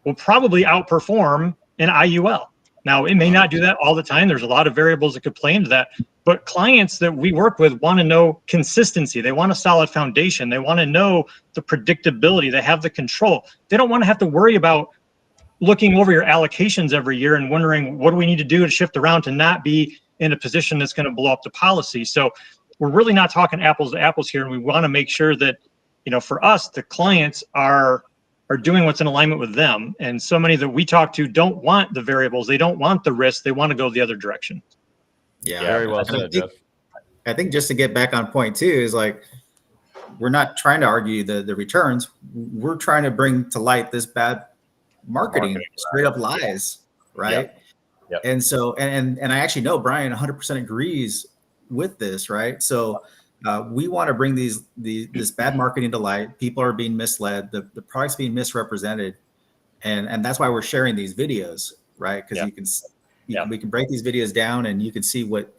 will probably outperform an IUL. Now, it may not do that all the time. There's a lot of variables that could play into that. But clients that we work with want to know consistency. They want a solid foundation. They want to know the predictability. They have the control. They don't want to have to worry about looking over your allocations every year and wondering, what do we need to do to shift around to not be in a position that's going to blow up the policy? So we're really not talking apples to apples here. And we want to make sure that, for us, the clients are doing what's in alignment with them. And so many that we talk to don't want the variables. They don't want the risk. They want to go the other direction. Yeah, Very well said, Jeff. I think just to get back on point too is like, we're not trying to argue the returns. We're trying to bring to light this bad marketing straight up lies, right? Yep. And so, and I actually know Brian 100% agrees with this, right? So we want to bring this bad marketing to light. People are being misled. The product's being misrepresented, and that's why we're sharing these videos, right? Because we can break these videos down, and you can see what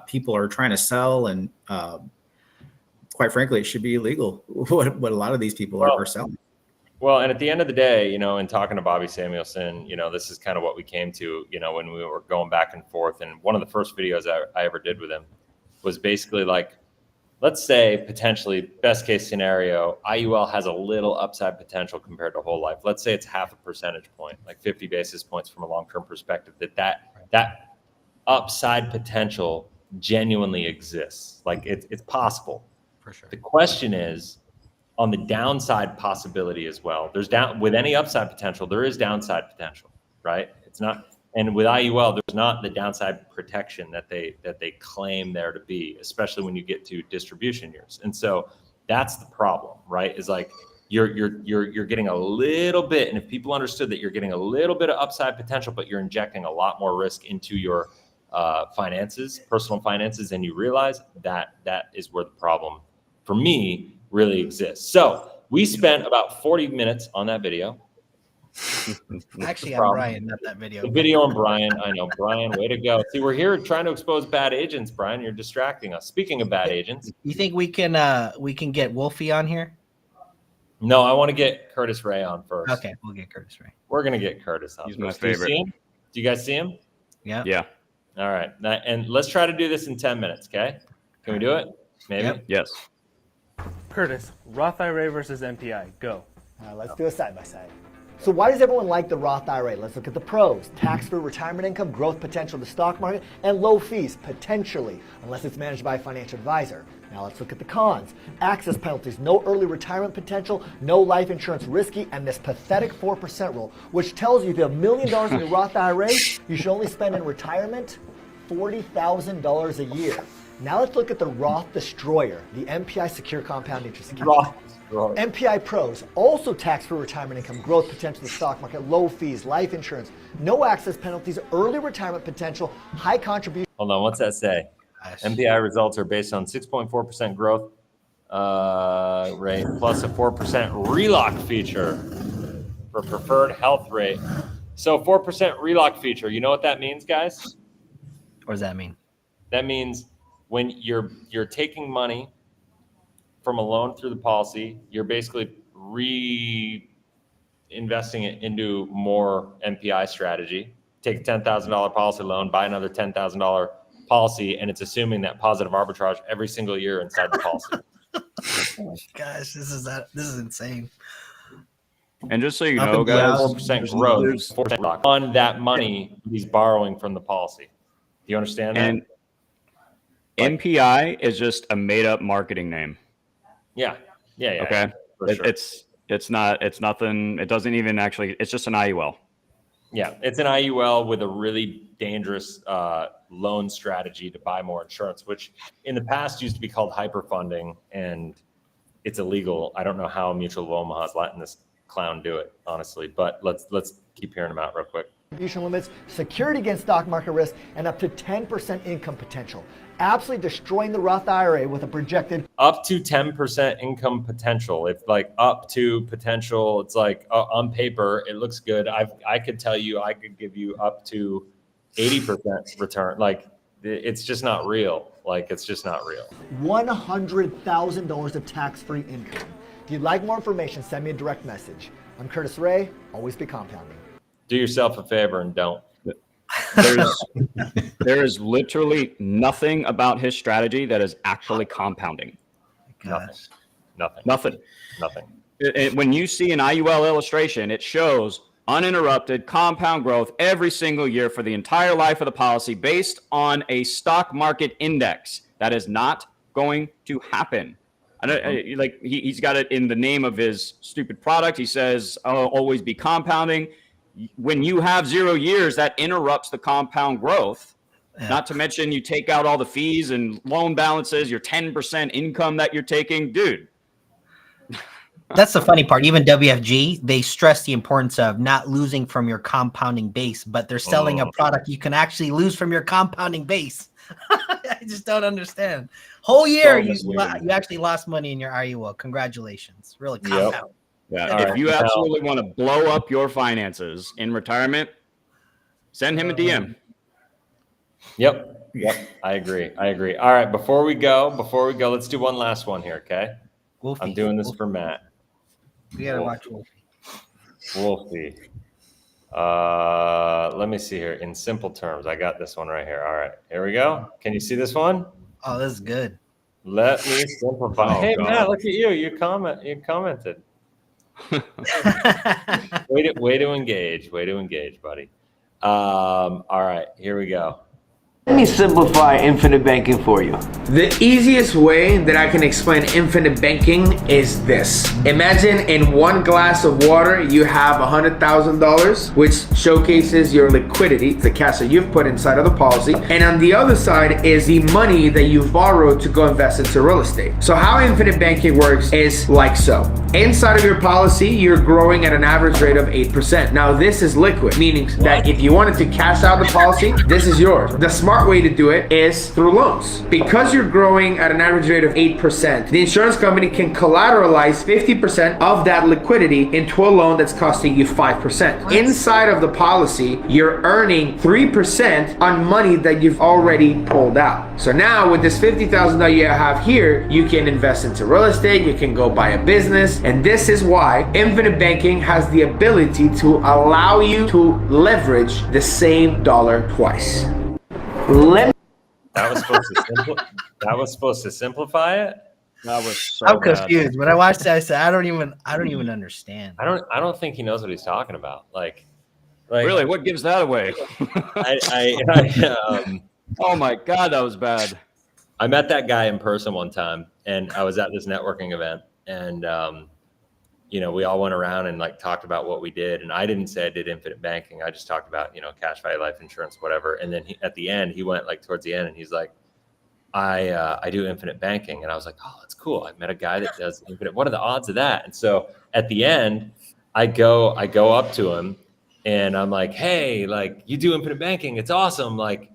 people are trying to sell, and quite frankly, it should be illegal. What a lot of these people are selling. Well, and at the end of the day, in talking to Bobby Samuelson, this is kind of what we came to, when we were going back and forth. And one of the first videos I ever did with him was basically like, let's say potentially best case scenario, IUL has a little upside potential compared to whole life. Let's say it's 0.5 percentage point, like 50 basis points from a long-term perspective, that upside potential genuinely exists. Like it's possible. For sure. The question is, on the downside possibility as well. With any upside potential, there is downside potential, right? It's not, and with IUL, there's not the downside protection that they claim there to be, especially when you get to distribution years. And so that's the problem, right? Is like you're getting a little bit, and if people understood that you're getting a little bit of upside potential, but you're injecting a lot more risk into your finances, personal finances, and you realize that is where the problem, for me, really exists. So we spent about 40 minutes on that video. Actually, I'm Brian, not that video. The video on Brian. I know, Brian, way to go. See, we're here trying to expose bad agents, Brian. You're distracting us. Speaking of bad agents. You think we can get Wolfie on here? No, I want to get Curtis Ray on first. Okay, we'll get Curtis Ray. We're going to get Curtis on. He's my first. favorite. Do you guys see him? Yeah. Yeah. All right. And let's try to do this in 10 minutes, okay? Can we do it? Maybe? Yep. Yes. Curtis, Roth IRA versus MPI. Go. Let's do a side-by-side. So why does everyone like the Roth IRA? Let's look at the pros. Tax-free retirement income, growth potential to the stock market, and low fees, potentially, unless it's managed by a financial advisor. Now let's look at the cons. Access penalties, no early retirement potential, no life insurance risky, and this pathetic 4% rule, which tells you if you have $1 million in your Roth IRA, you should only spend in retirement $40,000 a year. Now let's look at the Roth Destroyer, the MPI Secure Compound Interest Account. MPI Pros, also tax-free retirement income, growth potential to the stock market, low fees, life insurance, no access penalties, early retirement potential, high contribution. Hold on, what's that say? MPI results are based on 6.4% growth rate plus a 4% relock feature for preferred health rate. So 4% relock feature, you know what that means, guys? What does that mean? That means when you're taking money from a loan through the policy, you're basically reinvesting it into more MPI strategy. Take a $10,000 policy loan, buy another $10,000 policy, and it's assuming that positive arbitrage every single year inside the policy. Oh my gosh, this is insane. And just so you Up know, and guys, down. 4% growth, 4% on that money he's borrowing from the policy. Do you understand that? and MPI is just a made-up marketing name. Yeah. Okay, for sure. it's nothing. It doesn't even actually. It's just an IUL. Yeah, it's an IUL with a really dangerous loan strategy to buy more insurance, which in the past used to be called hyperfunding, and it's illegal. I don't know how Mutual of Omaha's letting this clown do it, honestly. But let's keep hearing them out real quick. Contribution limits, security against stock market risk, and up to 10% income potential. Absolutely destroying the Roth IRA with a projected Up to 10% income potential. If like up to potential, it's like on paper, it looks good. I could tell you, I could give you up to 80% return. Like it's just not real. Like it's just not real. $100,000 of tax-free income. If you'd like more information, send me a direct message. I'm Curtis Ray. Always be compounding. Do yourself a favor and don't. There is literally nothing about his strategy that is actually compounding. Nothing. When you see an IUL illustration, it shows uninterrupted compound growth every single year for the entire life of the policy based on a stock market index. That is not going to happen. Like he's got it in the name of his stupid product. He says, "Oh, always be compounding." When you have 0 years, that interrupts the compound growth. Yeah. Not to mention you take out all the fees and loan balances, your 10% income that you're taking, dude. That's the funny part. Even WFG, they stress the importance of not losing from your compounding base, but they're selling a product you can actually lose from your compounding base. I just don't understand. Whole year, you actually lost money in your IUL. Congratulations. Really compound. Yep. Yeah. If you absolutely want to blow up your finances in retirement, send him a DM. Yep. I agree. All right. Before we go, let's do one last one here. Okay. Wolfie. I'm doing this for Matt. We gotta watch Wolfie. Let me see here. In simple terms, I got this one right here. All right, here we go. Can you see this one? Oh, this is good. Let me simplify. Hey, God. Matt, look at you. You commented. way to engage, buddy. All right, here we go. Let me simplify infinite banking for you. The easiest way that I can explain infinite banking is this. Imagine in one glass of water, you have $100,000, which showcases your liquidity, the cash that you've put inside of the policy. And on the other side is the money that you've borrowed to go invest into real estate. So how infinite banking works is like so. Inside of your policy, you're growing at an average rate of 8%. Now this is liquid, meaning that if you wanted to cash out the policy, this is yours. The smart way to do it is through loans. Because you're growing at an average rate of 8%, the insurance company can collateralize 50% of that liquidity into a loan that's costing you 5%. Inside of the policy, you're earning 3% on money that you've already pulled out. So now with this $50,000 you have here, you can invest into real estate, you can go buy a business, and this is why infinite banking has the ability to allow you to leverage the same dollar twice. That was supposed to simplify it. That was so I'm confused. When I watched that, I said, I don't even understand. I don't think he knows what he's talking about. Like really, what gives that away? Oh my God, that was bad. I met that guy in person one time, and I was at this networking event, and we all went around and like talked about what we did. And I didn't say I did infinite banking. I just talked about, cash value life insurance, whatever. And then at the end, he went like towards the end and he's like, I do infinite banking. And I was like, oh, that's cool. I met a guy that does infinite. What are the odds of that? And so at the end, I go up to him and I'm like, hey, like you do infinite banking. It's awesome. Like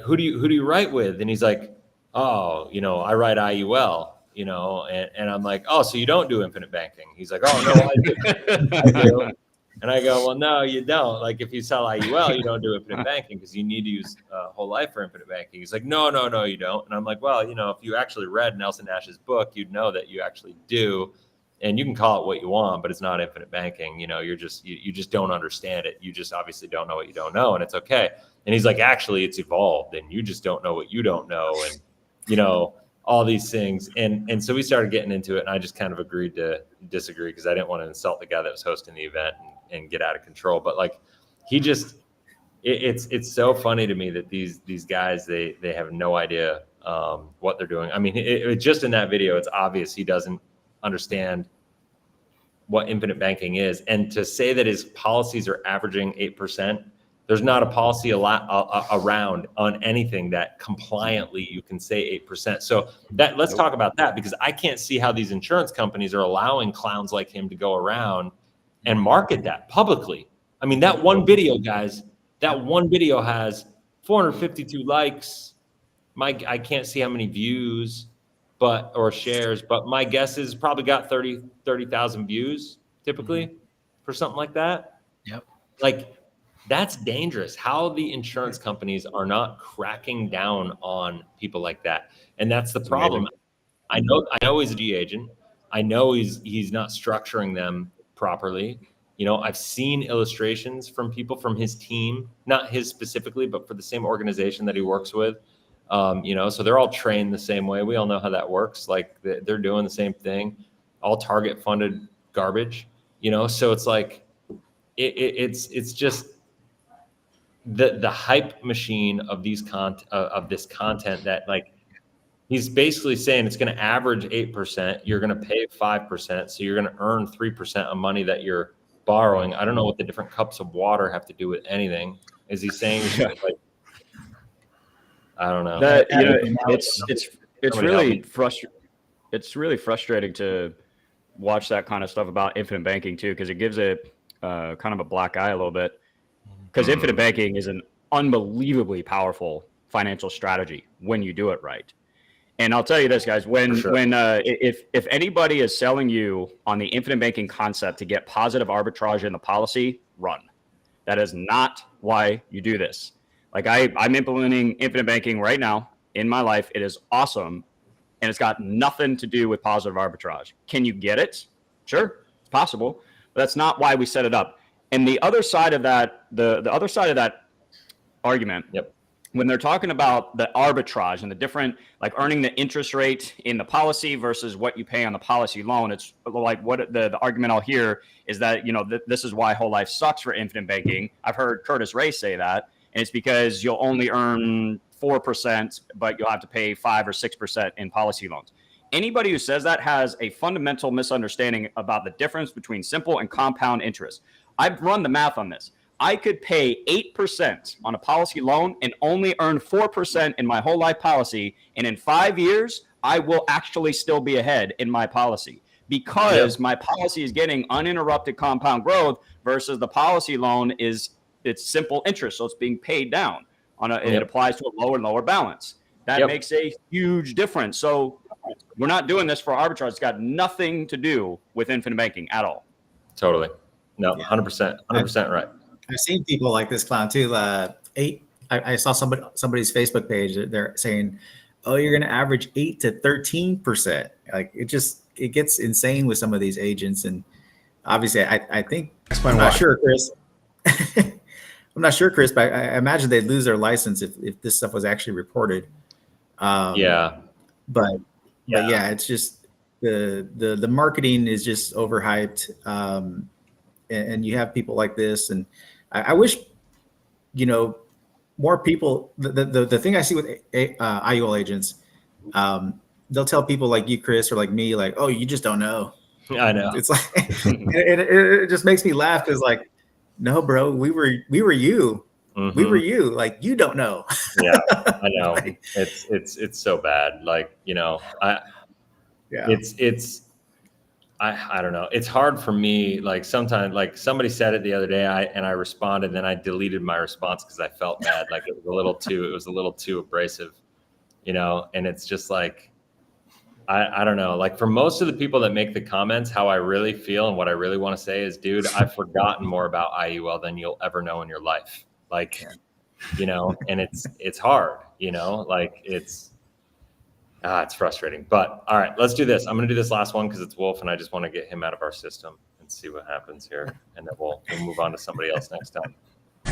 who do you write with? And he's like, oh, I write IUL. And I'm like, oh, so you don't do infinite banking? He's like, oh, no, I do. And I go, well, no, you don't. Like, if you sell IUL, you don't do infinite banking because you need to use whole life for infinite banking. He's like, no, you don't. And I'm like, well, if you actually read Nelson Nash's book, you'd know that you actually do. And you can call it what you want, but it's not infinite banking. You just don't understand it. You just obviously don't know what you don't know, and it's okay. And he's like, actually, it's evolved, and you just don't know what you don't know, and all these things. And so we started getting into it, and I just kind of agreed to disagree because I didn't want to insult the guy that was hosting the event and get out of control. But like, he just, it's so funny to me that these guys, they have no idea what they're doing. I mean, it just in that video, it's obvious he doesn't understand what infinite banking is. And to say that his policies are averaging 8%, there's not a policy around on anything that compliantly you can say 8%. So let's talk about that, because I can't see how these insurance companies are allowing clowns like him to go around and market that publicly. I mean, that one video, guys, has 452 likes. I can't see how many views, or shares, but my guess is probably got 30,000 views typically for something like that. Yep. Like, that's dangerous. How the insurance companies are not cracking down on people like that. And that's the problem. I know he's a G agent. I know he's not structuring them properly. I've seen illustrations from people from his team, not his specifically, but for the same organization that he works with. So they're all trained the same way. We all know how that works. Like they're doing the same thing, all target funded garbage, so it's like, it's just the hype machine of this content that like, he's basically saying it's going to average 8%. You're going to pay 5%. So you're going to earn 3% of money that you're borrowing. I don't know what the different cups of water have to do with anything. Is he saying like, I don't know. That, it's really frustrating. It's really frustrating to watch that kind of stuff about infinite banking too, because it gives it kind of a black eye a little bit. Because infinite banking is an unbelievably powerful financial strategy when you do it right. And I'll tell you this, guys, if anybody is selling you on the infinite banking concept to get positive arbitrage in the policy, run. That is not why you do this. Like I'm implementing infinite banking right now in my life. It is awesome. And it's got nothing to do with positive arbitrage. Can you get it? Sure, it's possible. But that's not why we set it up. And the other side of that, the other side of that argument, when they're talking about the arbitrage and the different, like earning the interest rate in the policy versus what you pay on the policy loan, it's like what the argument I'll hear is that, this is why whole life sucks for infinite banking. I've heard Curtis Ray say that, and it's because you'll only earn 4%, but you'll have to pay 5 or 6% in policy loans. Anybody who says that has a fundamental misunderstanding about the difference between simple and compound interest. I've run the math on this. I could pay 8% on a policy loan and only earn 4% in my whole life policy. And in 5 years, I will actually still be ahead in my policy because my policy is getting uninterrupted compound growth versus the policy loan it's simple interest. So it's being paid down it applies to a lower and lower balance. That makes a huge difference. So we're not doing this for arbitrage. It's got nothing to do with infinite banking at all. Totally. No, 100%, 100% right. I've seen people like this clown too. I saw somebody's Facebook page. They're saying, "Oh, you're going to average 8 to 13%." Like it gets insane with some of these agents. And obviously, I think I'm not sure, Chris. I'm not sure, Chris, but I imagine they'd lose their license if this stuff was actually reported. But it's just the marketing is just overhyped. And you have people like this, and I wish, more people. The thing I see with IUL agents, they'll tell people like you, Chris, or like me, like, "Oh, you just don't know." I know. It's like it just makes me laugh because, like, no, bro, we were you. Mm-hmm. We were you. Like, you don't know. Yeah, I know. Like, it's so bad. Like, I don't know. It's hard for me. Like sometimes, like somebody said it the other day, I responded, then I deleted my response because I felt bad. Like it was a little too abrasive, and it's just like, I don't know. Like for most of the people that make the comments, how I really feel and what I really want to say is, dude, I've forgotten more about IUL than you'll ever know in your life. Like, and it's hard, like it's frustrating, but all right, let's do this. I'm going to do this last one because it's Wolf and I just want to get him out of our system and see what happens here. And then we'll move on to somebody else next time.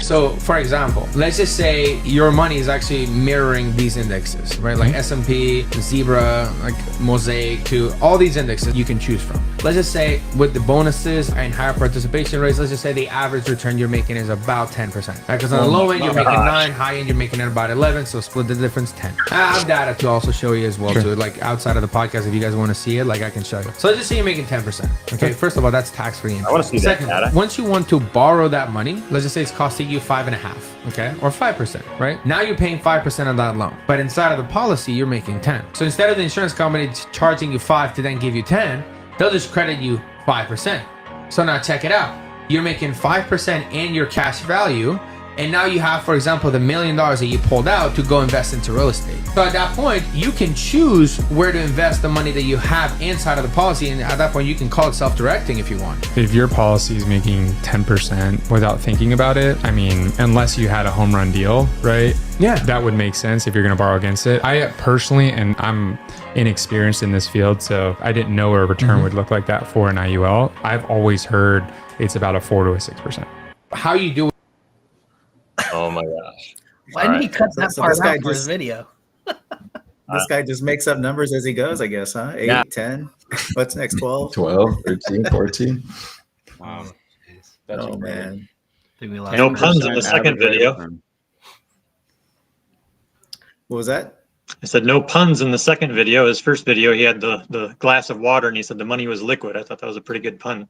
So for example, let's just say your money is actually mirroring these indexes, right? Like S&P, Zebra, like Mosaic, to all these indexes you can choose from. Let's just say with the bonuses and higher participation rates, let's just say the average return you're making is about 10%. Right? Because on the low end, you're making 9, high end, you're making it about 11. So split the difference, 10. I have data to also show you as well, too. Like outside of the podcast, if you guys want to see it, like I can show you. So let's just say you're making 10%. Okay, first of all, that's tax-free. I want to see Second, that data. Once you want to borrow that money, let's just say it's costing you 5.5, okay, or 5%, right? Now you're paying 5% of that loan, but inside of the policy, you're making 10. So instead of the insurance company charging you 5 to then give you 10, they'll just credit you 5%. So now check it out. You're making 5% in your cash value, And now you have, for example, the $1 million that you pulled out to go invest into real estate. So at that point, you can choose where to invest the money that you have inside of the policy. And at that point, you can call it self-directing if you want. If your policy is making 10% without thinking about it, I mean, unless you had a home run deal, right? Yeah. That would make sense if you're going to borrow against it. I personally, and I'm inexperienced in this field, so I didn't know a return would look like that for an IUL. I've always heard it's about a 4 to a 6%. How you do it? Oh my gosh. Why did he cut that So part this guy out for his just- video? This guy just makes up numbers as he goes, I guess, huh? 8, Yeah. 10. What's next? 12? 12, 13, 14. Wow. Oh, man. I think we lost No Chris. puns in the second video. What was that? I said no puns in the second video. His first video, he had the glass of water and he said the money was liquid. I thought that was a pretty good pun.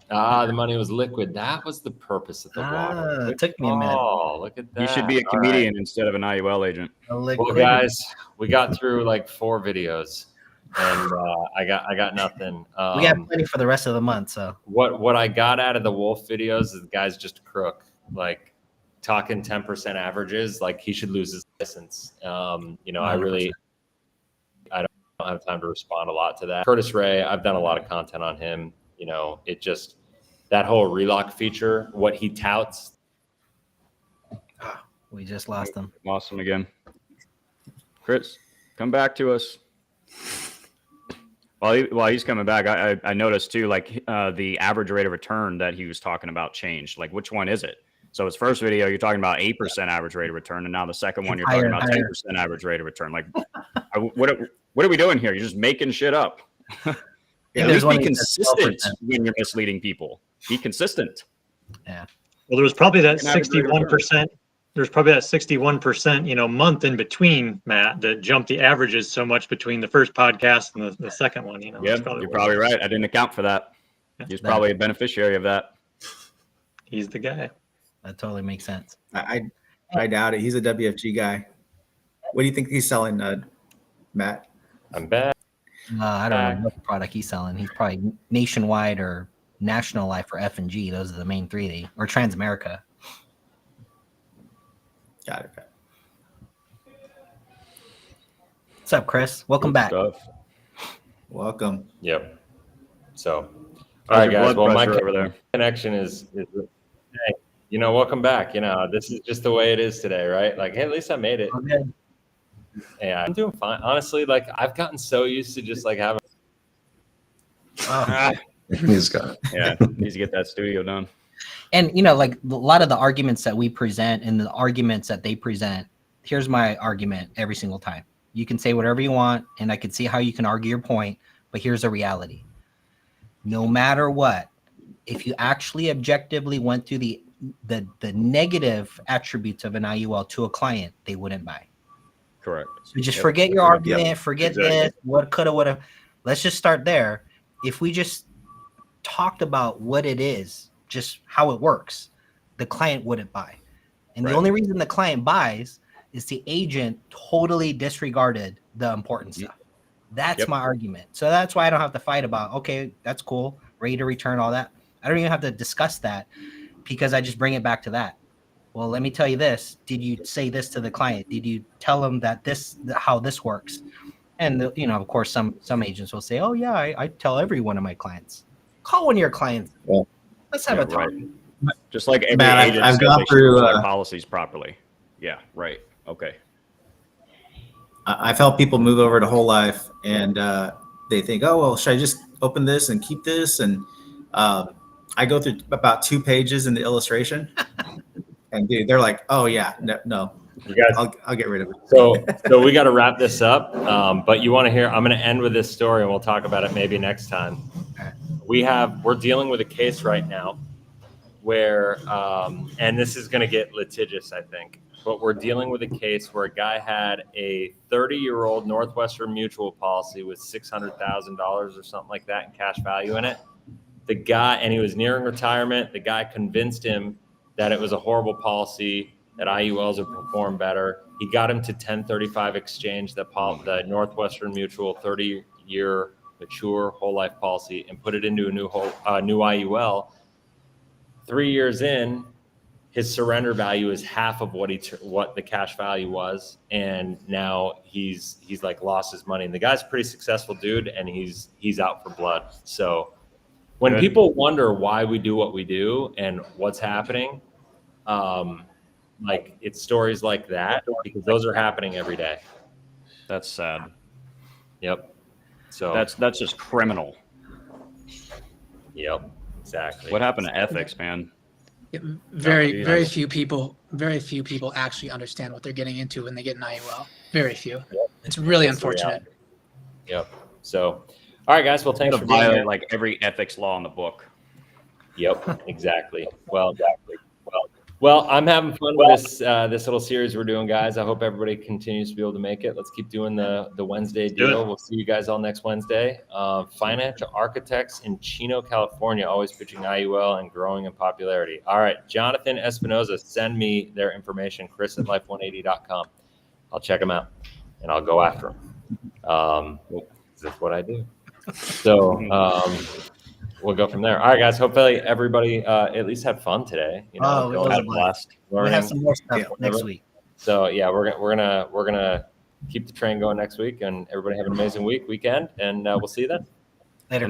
The money was liquid. That was the purpose of the water. It took me a minute. Oh, look at that. You should be a All right. comedian instead of an IUL agent. Well, guys, we got through like 4 videos, and I got nothing. We got plenty for the rest of the month. So What I got out of the Wolf videos is the guy's just a crook. Like talking 10% averages, like he should lose his license. You know, I don't have time to respond a lot to that. Curtis Ray, I've done a lot of content on him. You know, it just, that whole relock feature, what he touts. we just lost him. Lost him again. Chris, come back to us. While he's coming back, I noticed too, like the average rate of return that he was talking about changed. Like, which one is it? So his first video, you're talking about 8% average rate of return, and now the second one, you're talking about 10% average rate of return. Like, what are we doing here? You're just making shit up. At least be consistent when you're misleading people. Be consistent. Yeah. Well, there was probably that 61%. There's probably that 61%, you know, month in between, Matt, that jumped the averages so much between the first podcast and the second one. You know, Yeah, you're probably right. I didn't account for that. He's probably a beneficiary of that. He's the guy. That totally makes sense. I doubt it. He's a WFG guy. What do you think he's selling, Matt? I'm back. I don't know what product he's selling. He's probably Nationwide or National Life or F&G. Those are the main 3. Or Transamerica. Got it. What's up, Chris? Welcome back. Welcome. Yep. So, all right, guys. Well, my over there. connection is hey, you know, welcome back. You know, this is just the way it is today, right? Like, hey, at least I made it. Okay. Yeah, I'm doing fine. Honestly, like I've gotten so used to just like having. He's got. Yeah, needs to get that studio done. And you know, like a lot of the arguments that we present and the arguments that they present. Here's my argument every single time. You can say whatever you want, and I can see how you can argue your point. But here's the reality: no matter what, if you actually objectively went through the negative attributes of an IUL to a client, they wouldn't buy. Correct. So just forget your argument, forget exactly. this, what coulda, woulda. Let's just start there. If we just talked about what it is, just how it works, the client wouldn't buy. And the only reason the client buys is the agent totally disregarded the important stuff. That's my argument. So that's why I don't have to fight about, okay, that's cool, rate of return, all that. I don't even have to discuss that because I just bring it back to that. Well, let me tell you this. Did you say this to the client? Did you tell them that how this works? And you know, of course, some agents will say, "Oh yeah, I tell every one of my clients." Call one of your clients. Yeah. Let's have a talk. Just like every Matt, agent I've says gone they should through, apply policies properly. Yeah, right. Okay. I've helped people move over to whole life, and they think, "Oh well, should I just open this and keep this?" And I go through about 2 pages in the illustration, and dude, they're like, "Oh yeah, no, You guys, I'll get rid of it." So we got to wrap this up. But you want to hear? I'm going to end with this story, and we'll talk about it maybe next time. We're dealing with a case right now where, and this is going to get litigious, I think. But we're dealing with a case where a guy had a 30-year-old Northwestern Mutual policy with $600,000 or something like that in cash value in it. The guy, and he was nearing retirement. The guy convinced him that it was a horrible policy, that IULs would perform better. He got him to 1035 exchange the Northwestern Mutual 30-year mature whole life policy and put it into a new IUL. 3 years in, his surrender value is half of what what the cash value was, and now he's like lost his money. And the guy's a pretty successful dude, and he's out for blood. So when Good. people wonder why we do what we do and what's happening, like it's stories like that, because those are happening every day. That's sad. Yep. So That's just criminal. Yep. Exactly. What happened to ethics, man? Yeah, very few people actually understand what they're getting into when they get an IUL. Very few. It's really unfortunate. Yep. So, all right, guys. Well, thanks for being here. Violate like every ethics law in the book. Yep. Exactly. Well, I'm having fun with this little series we're doing, guys. I hope everybody continues to be able to make it. Let's keep doing the Wednesday deal. We'll see you guys all next Wednesday. Financial Architects in Chino, California, always pitching IUL and growing in popularity. All right, Jonathan Espinoza, send me their information, chris@life180.com. I'll check them out, and I'll go after them. That's what I do. So we'll go from there. All right, guys. Hopefully everybody at least had fun today. You know, it was a blast. We'll have some more stuff next week. So yeah, we're gonna keep the train going next week, and everybody have an amazing weekend, and we'll see you then. Later.